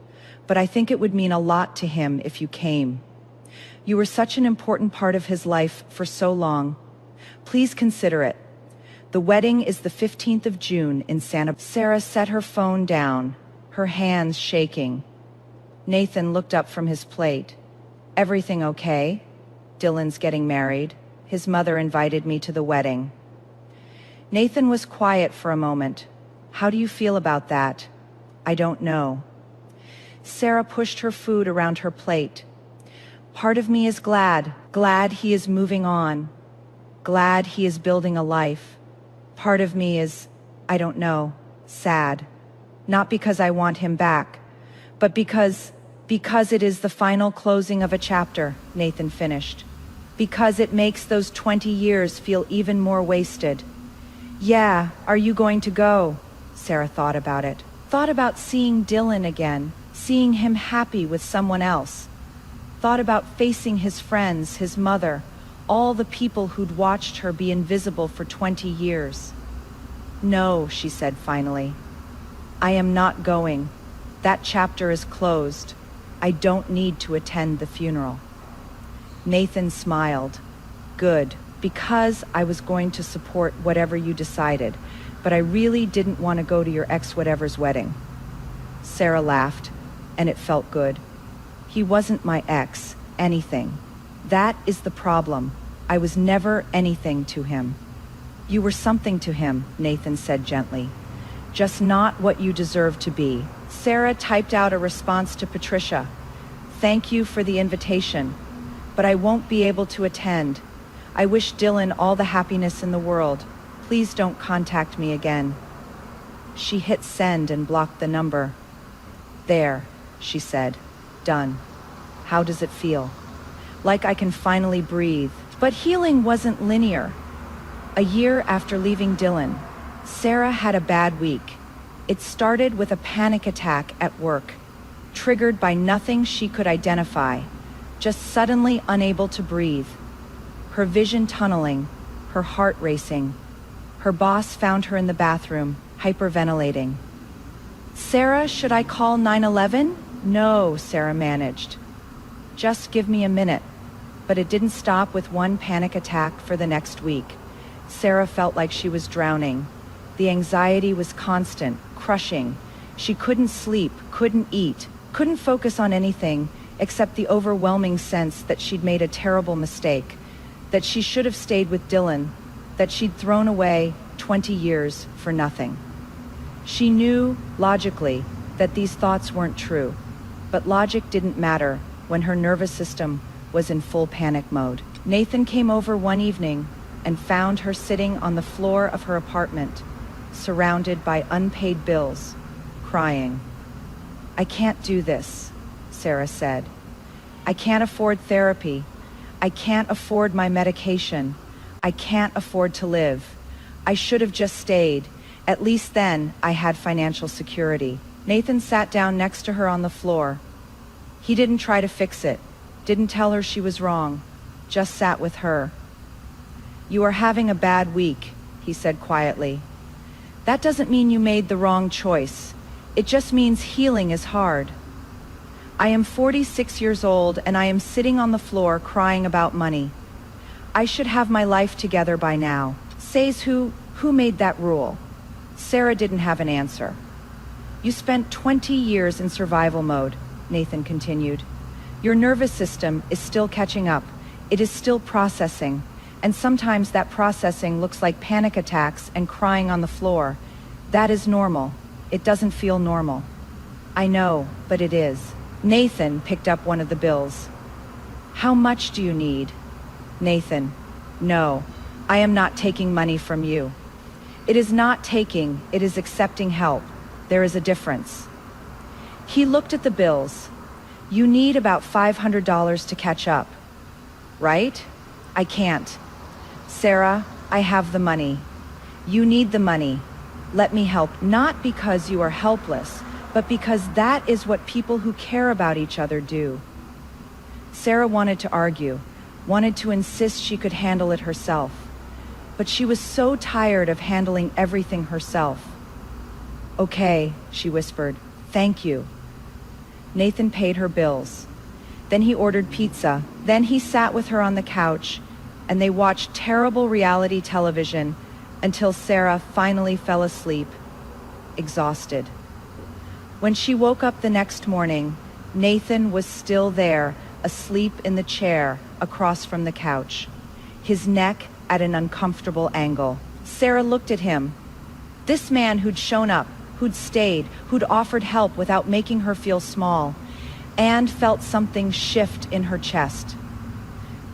but I think it would mean a lot to him if you came. You were such an important part of his life for so long. Please consider it. The wedding is the 15th of June in Santa." Sarah set her phone down, her hands shaking. Nathan looked up from his plate. "Everything okay? Dylan's getting married. His mother invited me to the wedding." Nathan was quiet for a moment. "How do you feel about that?" "I don't know." Sarah pushed her food around her plate. "Part of me is glad he is moving on. Glad he is building a life. Part of me is, I don't know, sad. Not because I want him back, but because it is the final closing of a chapter," Nathan finished. "Because it makes those 20 years feel even more wasted." "Yeah, are you going to go?" Sarah thought about it. Thought about seeing Dylan again, seeing him happy with someone else. Thought about facing his friends, his mother, all the people who'd watched her be invisible for 20 years. "No," she said finally. "I am not going. That chapter is closed. I don't need to attend the funeral." Nathan smiled. "Good, because I was going to support whatever you decided, but I really didn't want to go to your ex-whatever's wedding." Sarah laughed, and it felt good. "He wasn't my ex, anything. That is the problem. I was never anything to him." "You were something to him," Nathan said gently. "Just not what you deserve to be." Sarah typed out a response to Patricia. "Thank you for the invitation, but I won't be able to attend. I wish Dylan all the happiness in the world. Please don't contact me again." She hit send and blocked the number. "There," she said. "Done. How does it feel?" "Like I can finally breathe." But healing wasn't linear. A year after leaving Dylan, Sarah had a bad week. It started with a panic attack at work, triggered by nothing she could identify, just suddenly unable to breathe. Her vision tunneling, her heart racing. Her boss found her in the bathroom, hyperventilating. "Sarah, should I call 911? "No," Sarah managed. "Just give me a minute." But it didn't stop with one panic attack for the next week. Sarah felt like she was drowning. The anxiety was constant, crushing. She couldn't sleep, couldn't eat, couldn't focus on anything except the overwhelming sense that she'd made a terrible mistake, that she should have stayed with Dylan, that she'd thrown away 20 years for nothing. She knew, logically, that these thoughts weren't true, but logic didn't matter when her nervous system was in full panic mode. Nathan came over one evening and found her sitting on the floor of her apartment, surrounded by unpaid bills, crying. "I can't do this," Sarah said. "I can't afford therapy. I can't afford my medication. I can't afford to live. I should have just stayed. At least then I had financial security." Nathan sat down next to her on the floor. He didn't try to fix it, didn't tell her she was wrong, just sat with her. "You are having a bad week," he said quietly. "That doesn't mean you made the wrong choice. It just means healing is hard. I am 46 years old and I am sitting on the floor crying about money. I should have my life together by now. Says who made that rule?" Sarah didn't have an answer. You spent 20 years in survival mode, Nathan continued. Your nervous system is still catching up. It is still processing. And sometimes that processing looks like panic attacks and crying on the floor. That is normal. It doesn't feel normal. I know, but it is. Nathan picked up one of the bills. How much do you need? Nathan, no, I am not taking money from you. It is not taking, it is accepting help. There is a difference. He looked at the bills. You need about $500 to catch up. Right? I can't. Sarah, I have the money. You need the money. Let me help, not because you are helpless, but because that is what people who care about each other do. Sarah wanted to argue, wanted to insist she could handle it herself, but she was so tired of handling everything herself. Okay, she whispered, thank you. Nathan paid her bills. Then he ordered pizza. Then he sat with her on the couch, and they watched terrible reality television until Sarah finally fell asleep, exhausted. When she woke up the next morning, Nathan was still there, asleep in the chair across from the couch, his neck at an uncomfortable angle. Sarah looked at him. This man who'd shown up, who'd stayed, who'd offered help without making her feel small, and felt something shift in her chest.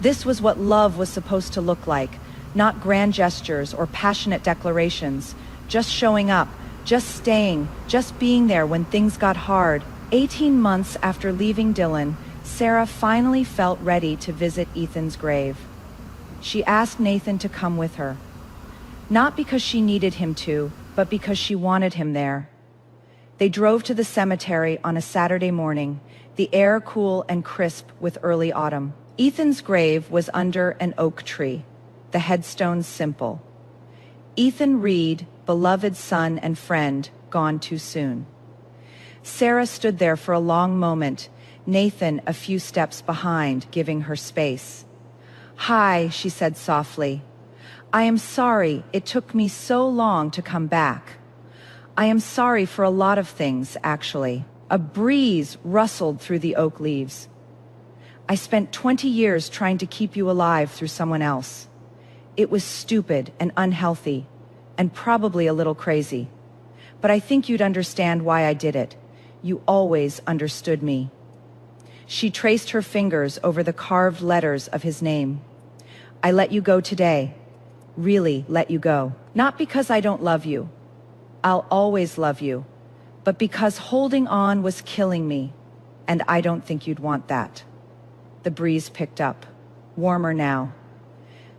This was what love was supposed to look like, not grand gestures or passionate declarations, just showing up, just staying, just being there when things got hard. 18 months after leaving Dylan, Sarah finally felt ready to visit Ethan's grave. She asked Nathan to come with her, not because she needed him to, but because she wanted him there. They drove to the cemetery on a Saturday morning, the air cool and crisp with early autumn. Ethan's grave was under an oak tree, the headstone simple. Ethan Reed, beloved son and friend, gone too soon. Sarah stood there for a long moment, Nathan a few steps behind, giving her space. Hi, she said softly. I am sorry it took me so long to come back. I am sorry for a lot of things, actually. A breeze rustled through the oak leaves. I spent 20 years trying to keep you alive through someone else. It was stupid and unhealthy, and probably a little crazy. But I think you'd understand why I did it. You always understood me. She traced her fingers over the carved letters of his name. I let you go today. Really let you go. Not because I don't love you. I'll always love you. But because holding on was killing me, and I don't think you'd want that. The breeze picked up, warmer now.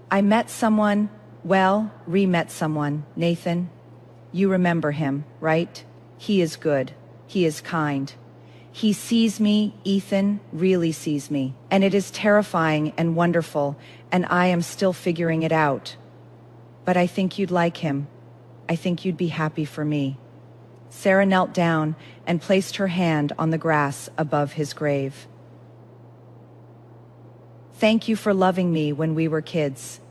I met someone, re-met someone, Nathan. You remember him, right? He is good. He is kind. He sees me, Ethan really sees me. And it is terrifying and wonderful, and I am still figuring it out. But I think you'd like him. I think you'd be happy for me. Sarah knelt down and placed her hand on the grass above his grave. Thank you for loving me when we were kids.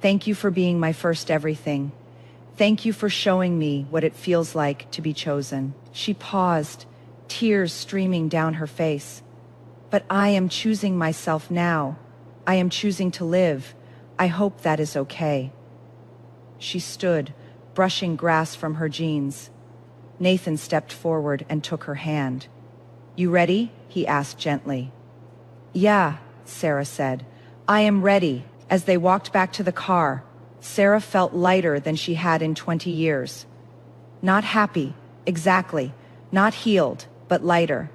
Thank you for being my first everything. Thank you for showing me what it feels like to be chosen. She paused, tears streaming down her face. But I am choosing myself now. I am choosing to live. I hope that is okay. She stood, brushing grass from her jeans. Nathan stepped forward and took her hand. You ready? He asked gently. Yeah, Sarah said. I am ready. As they walked back to the car, Sarah felt lighter than she had in 20 years. Not happy, exactly. Not healed, but lighter.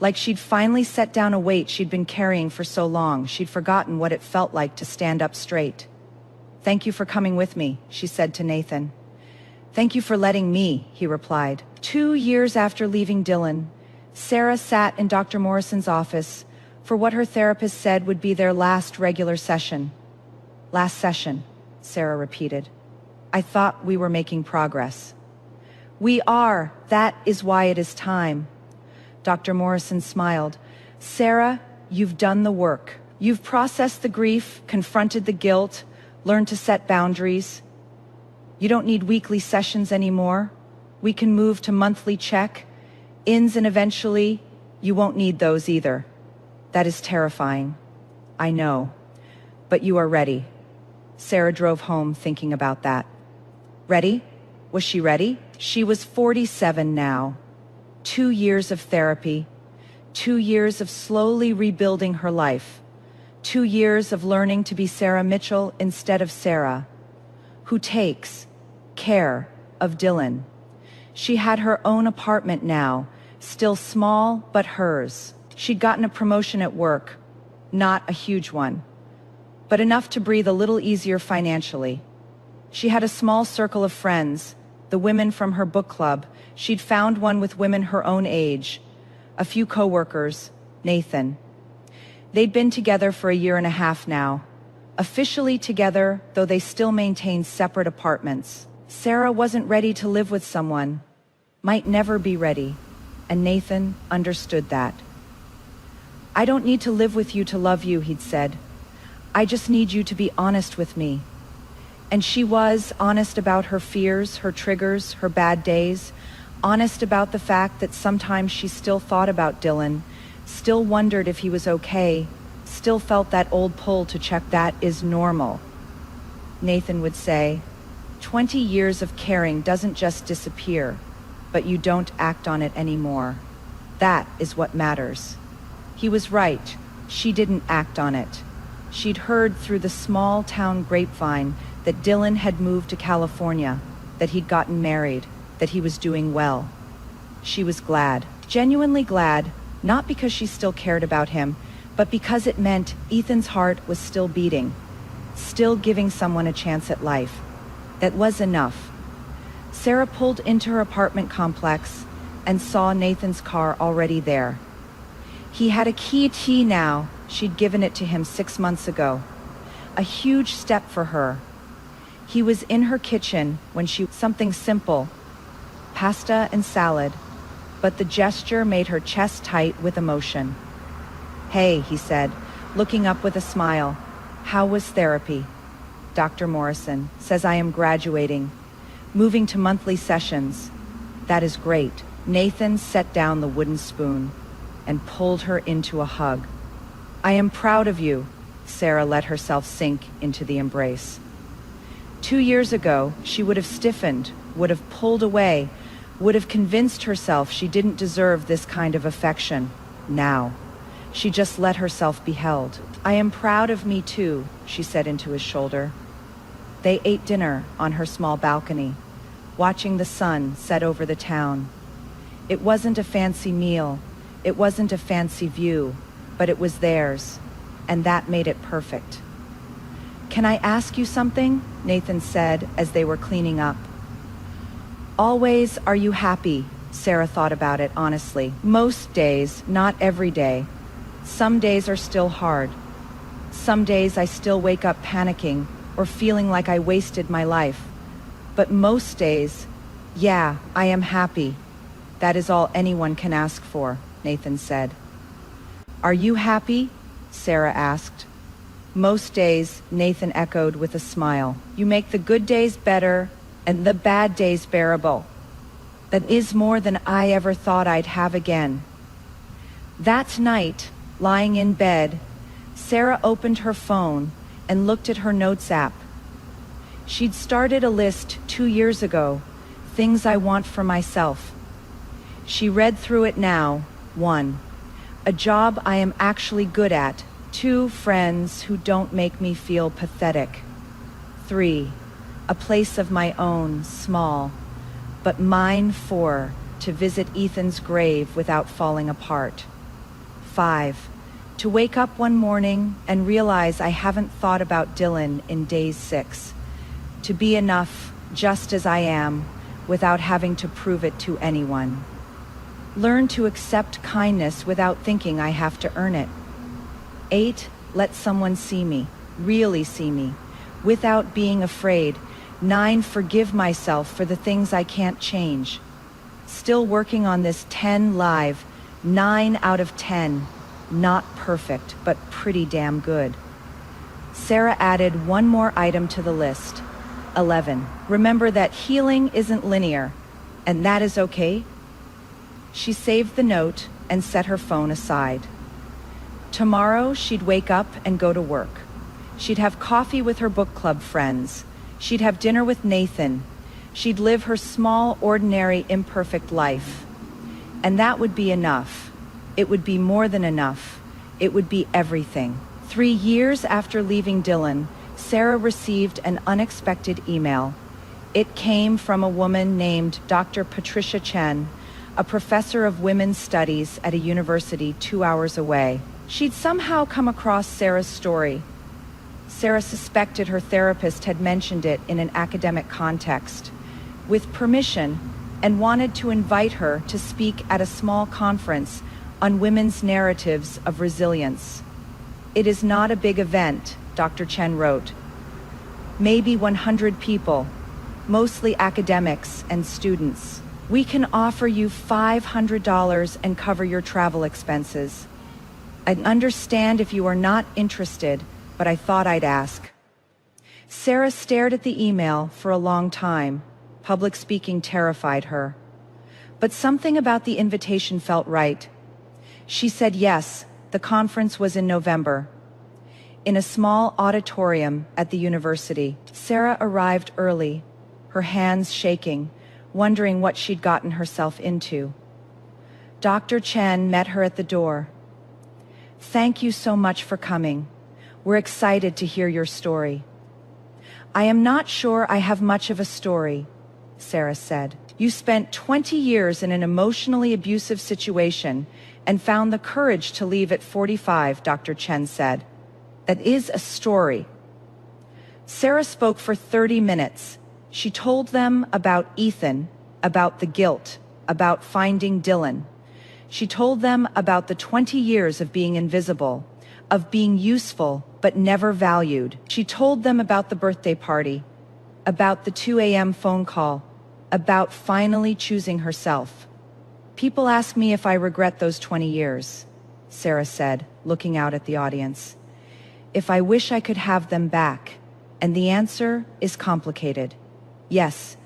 Like she'd finally set down a weight she'd been carrying for so long, she'd forgotten what it felt like to stand up straight. Thank you for coming with me, she said to Nathan. Thank you for letting me, he replied. 2 years after leaving Dylan, Sarah sat in Dr. Morrison's office for what her therapist said would be their last regular session. Last session, Sarah repeated. I thought we were making progress. We are. That is why it is time. Dr. Morrison smiled. Sarah, you've done the work. You've processed the grief, confronted the guilt, learned to set boundaries. You don't need weekly sessions anymore. We can move to monthly check, Ins, and eventually, you won't need those either. That is terrifying. I know. But you are ready. Sarah drove home thinking about that. Ready? Was she ready? She was 47 now. 2 years of therapy. 2 years of slowly rebuilding her life. 2 years of learning to be Sarah Mitchell instead of Sarah, who takes care of Dylan. She had her own apartment now, still small but hers. She'd gotten a promotion at work, not a huge one, but enough to breathe a little easier financially. She had a small circle of friends, the women from her book club. She'd found one with women her own age, a few coworkers, Nathan. They'd been together for a year and a half now, officially together, though they still maintained separate apartments. Sarah wasn't ready to live with someone, might never be ready, and Nathan understood that. I don't need to live with you to love you, he'd said. I just need you to be honest with me. And she was honest about her fears, her triggers, her bad days, honest about the fact that sometimes she still thought about Dylan, still wondered if he was okay, still felt that old pull to check that is normal. Nathan would say, 20 years of caring doesn't just disappear, but you don't act on it anymore. That is what matters. He was right. She didn't act on it. She'd heard through the small town grapevine that Dylan had moved to California, that he'd gotten married, that he was doing well. She was glad, genuinely glad, not because she still cared about him, but because it meant Ethan's heart was still beating, still giving someone a chance at life. That was enough. Sarah pulled into her apartment complex and saw Nathan's car already there. He had a key now. She'd given it to him 6 months ago. A huge step for her. He was in her kitchen when something simple, pasta and salad, but the gesture made her chest tight with emotion. Hey, he said, looking up with a smile. How was therapy? Dr. Morrison says I am graduating, moving to monthly sessions. That is great. Nathan set down the wooden spoon and pulled her into a hug. I am proud of you. Sarah let herself sink into the embrace. 2 years ago, she would have stiffened, would have pulled away, would have convinced herself she didn't deserve this kind of affection. Now, she just let herself be held. I am proud of me too, she said into his shoulder. They ate dinner on her small balcony, watching the sun set over the town. It wasn't a fancy meal, it wasn't a fancy view, but it was theirs, and that made it perfect. Can I ask you something? Nathan said as they were cleaning up. Always, are you happy? Sarah thought about it honestly. Most days, not every day. Some days are still hard. Some days I still wake up panicking or feeling like I wasted my life. But most days, yeah, I am happy. That is all anyone can ask for, Nathan said. Are you happy? Sarah asked. Most days, Nathan echoed with a smile. You make the good days better and the bad days bearable. That is more than I ever thought I'd have again. That night, lying in bed, Sarah opened her phone and looked at her notes app. She'd started a list 2 years ago, things I want for myself. She read through it now. 1. A job I am actually good at. 2. Friends who don't make me feel pathetic. 3. A place of my own, small, but mine. 4. To visit Ethan's grave without falling apart. 5. To wake up one morning and realize I haven't thought about Dylan in days 6. To be enough just as I am without having to prove it to anyone. Learn to accept kindness without thinking I have to earn it. 8. Let someone see me, really see me, without being afraid. 9. Forgive myself for the things I can't change. Still working on this. 10. Live. 9 out of 10. Not perfect, but pretty damn good. Sarah added one more item to the list. 11. Remember that healing isn't linear, and that is okay. She saved the note and set her phone aside. Tomorrow, she'd wake up and go to work. She'd have coffee with her book club friends. She'd have dinner with Nathan. She'd live her small, ordinary, imperfect life. And that would be enough. It would be more than enough. It would be everything. 3 years after leaving Dylan, Sarah received an unexpected email. It came from a woman named Dr. Patricia Chen, a professor of women's studies at a university 2 hours away. She'd somehow come across Sarah's story. Sarah suspected her therapist had mentioned it in an academic context, with permission, and wanted to invite her to speak at a small conference on women's narratives of resilience. It is not a big event, Dr. Chen wrote. Maybe 100 people, mostly academics and students. We can offer you $500 and cover your travel expenses. I understand if you are not interested, but I thought I'd ask. Sarah stared at the email for a long time. Public speaking terrified her. But something about the invitation felt right. She said yes. The conference was in November. In a small auditorium at the university, Sarah arrived early, her hands shaking, wondering what she'd gotten herself into. Dr. Chen met her at the door. "Thank you so much for coming. We're excited to hear your story." "I am not sure I have much of a story," Sarah said. "You spent 20 years in an emotionally abusive situation and found the courage to leave at 45, Dr. Chen said. That is a story." Sarah spoke for 30 minutes. She told them about Ethan, about the guilt, about finding Dylan. She told them about the 20 years of being invisible, of being useful but never valued. She told them about the birthday party, about the 2 a.m. phone call, about finally choosing herself. "People ask me if I regret those 20 years, Sarah said, looking out at the audience. "If I wish I could have them back, and the answer is complicated. Yes,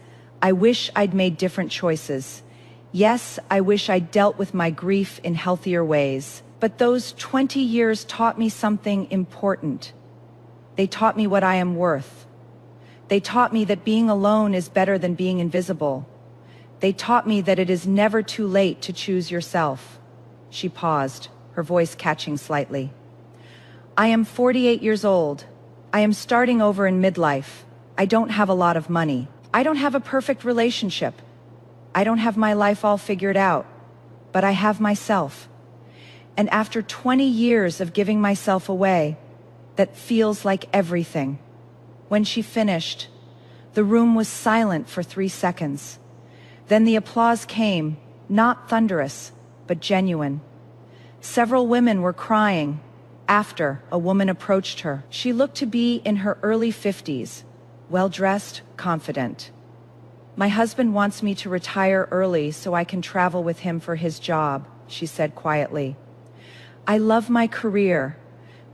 I wish I'd made different choices. Yes, I wish I'd dealt with my grief in healthier ways. But those 20 years taught me something important. They taught me what I am worth. They taught me that being alone is better than being invisible. They taught me that it is never too late to choose yourself." She paused, her voice catching slightly. "I am 48 years old. I am starting over in midlife. I don't have a lot of money. I don't have a perfect relationship. I don't have my life all figured out, but I have myself. And after 20 years of giving myself away, that feels like everything." When she finished, the room was silent for 3 seconds. Then the applause came, not thunderous, but genuine. Several women were crying. After, a woman approached her. She looked to be in her early 50s, well-dressed, confident. "My husband wants me to retire early so I can travel with him for his job," she said quietly. "I love my career,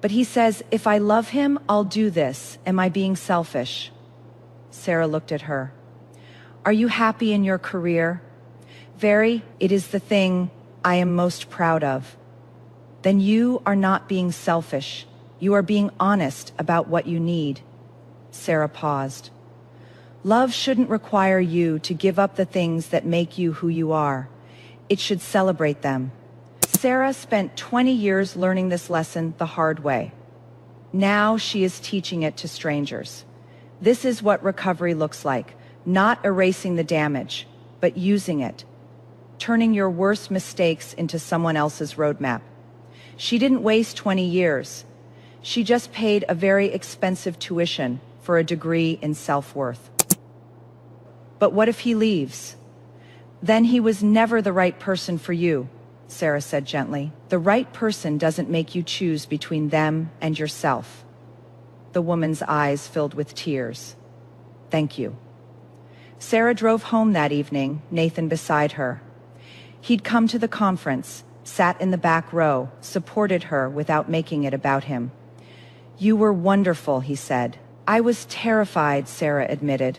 but he says if I love him, I'll do this. Am I being selfish?" Sarah looked at her. "Are you happy in your career?" "Very. It is the thing I am most proud of." "Then you are not being selfish. You are being honest about what you need." Sarah paused. "Love shouldn't require you to give up the things that make you who you are. It should celebrate them." Sarah spent 20 years learning this lesson the hard way. Now she is teaching it to strangers. This is what recovery looks like, not erasing the damage, but using it, turning your worst mistakes into someone else's roadmap. She didn't waste 20 years. She just paid a very expensive tuition for a degree in self-worth. "But what if he leaves?" "Then he was never the right person for you," Sarah said gently. "The right person doesn't make you choose between them and yourself." The woman's eyes filled with tears. "Thank you." Sarah drove home that evening, Nathan beside her. He'd come to the conference, sat in the back row, supported her without making it about him. "You were wonderful," he said. "I was terrified," Sarah admitted.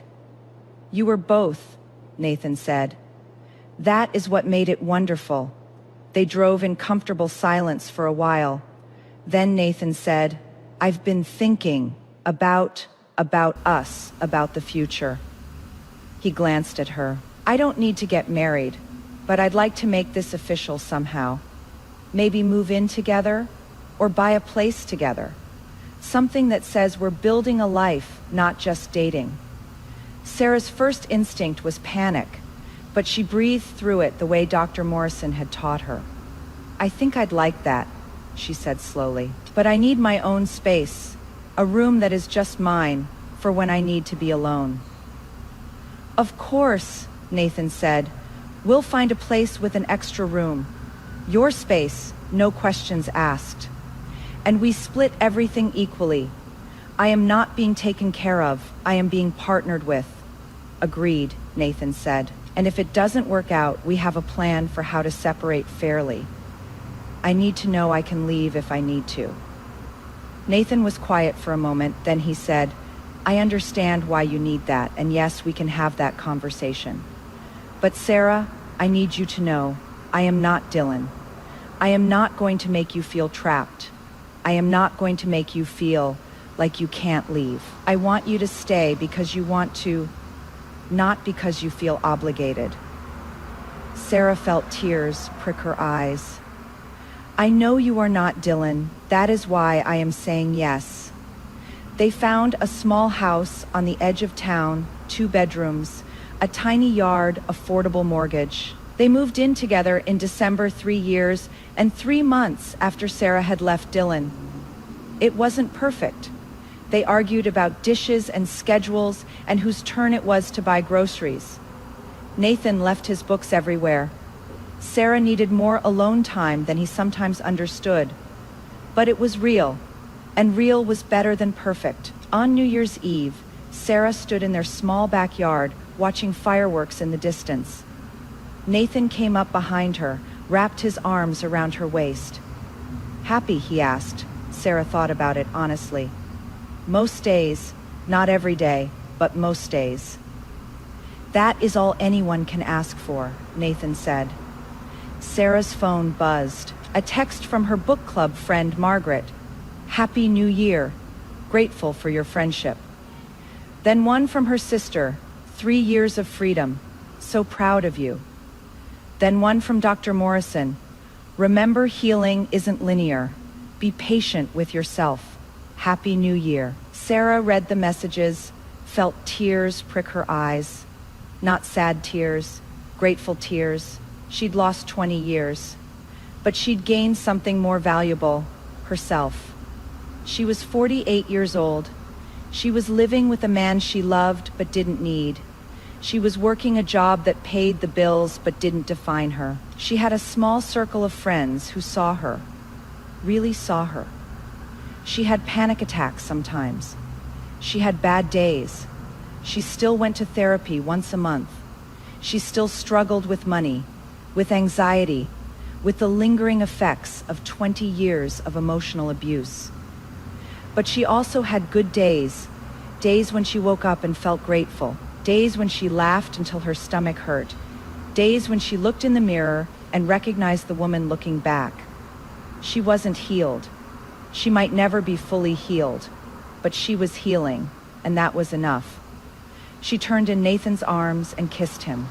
"You were both," Nathan said. That is what made it wonderful. They drove in comfortable silence for a while. Then Nathan said, "I've been thinking about us, about the future." He glanced at her. "I don't need to get married, but I'd like to make this official somehow. Maybe move in together or buy a place together. Something that says we're building a life, not just dating." Sarah's first instinct was panic, but she breathed through it the way Dr. Morrison had taught her. "I think I'd like that," she said slowly. "But I need my own space, a room that is just mine for when I need to be alone." "Of course," Nathan said. "We'll find a place with an extra room. Your space, no questions asked. And we split everything equally. I am not being taken care of, I am being partnered with." "Agreed," Nathan said. "And if it doesn't work out, we have a plan for how to separate fairly. I need to know I can leave if I need to." Nathan was quiet for a moment, then he said, "I understand why you need that, and yes, we can have that conversation. But Sarah, I need you to know, I am not Dylan. I am not going to make you feel trapped. I am not going to make you feel like you can't leave. I want you to stay because you want to, not because you feel obligated." Sarah felt tears prick her eyes. "I know you are not Dylan. That is why I am saying yes." They found a small house on the edge of town, 2 bedrooms, a tiny yard, affordable mortgage. They moved in together in December 3 years and 3 months after Sarah had left Dylan. It wasn't perfect. They argued about dishes and schedules and whose turn it was to buy groceries. Nathan left his books everywhere. Sarah needed more alone time than he sometimes understood. But it was real, and real was better than perfect. On New Year's Eve, Sarah stood in their small backyard, watching fireworks in the distance. Nathan came up behind her, wrapped his arms around her waist. "Happy?" he asked. Sarah thought about it honestly. "Most days, not every day, but most days." "That is all anyone can ask for," Nathan said. Sarah's phone buzzed. A text from her book club friend Margaret. "Happy New Year. Grateful for your friendship." Then one from her sister. 3 years of freedom. So proud of you." Then one from Dr. Morrison. "Remember, healing isn't linear. Be patient with yourself. Happy New Year." Sarah read the messages, felt tears prick her eyes. Not sad tears, grateful tears. She'd lost 20 years. But she'd gained something more valuable, herself. She was 48 years old. She was living with a man she loved but didn't need. She was working a job that paid the bills but didn't define her. She had a small circle of friends who saw her, really saw her. She had panic attacks sometimes. She had bad days. She still went to therapy once a month. She still struggled with money, with anxiety, with the lingering effects of 20 years of emotional abuse. But she also had good days, days when she woke up and felt grateful, days when she laughed until her stomach hurt, days when she looked in the mirror and recognized the woman looking back. She wasn't healed. She might never be fully healed, but she was healing, and that was enough. She turned in Nathan's arms and kissed him.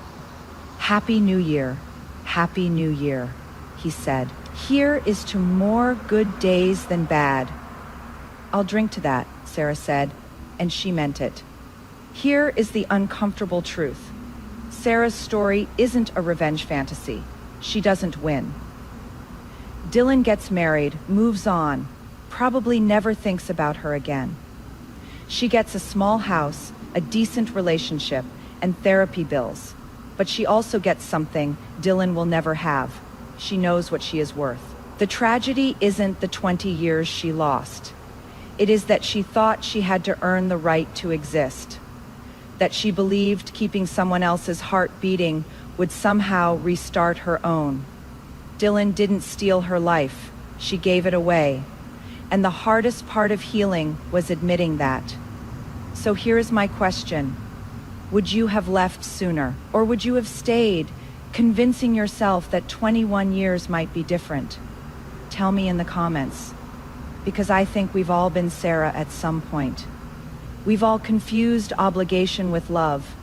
"Happy New Year, Happy New Year," he said. "Here is to more good days than bad." "I'll drink to that," Sarah said, and she meant it. Here is the uncomfortable truth. Sarah's story isn't a revenge fantasy. She doesn't win. Dylan gets married, moves on, probably never thinks about her again. She gets a small house, a decent relationship, and therapy bills. But she also gets something Dylan will never have. She knows what she is worth. The tragedy isn't the 20 years she lost. It is that she thought she had to earn the right to exist. That she believed keeping someone else's heart beating would somehow restart her own. Dylan didn't steal her life. She gave it away. And the hardest part of healing was admitting that. So here is my question. Would you have left sooner? Or would you have stayed, convincing yourself that 21 years might be different? Tell me in the comments, because I think we've all been Sarah at some point. We've all confused obligation with love,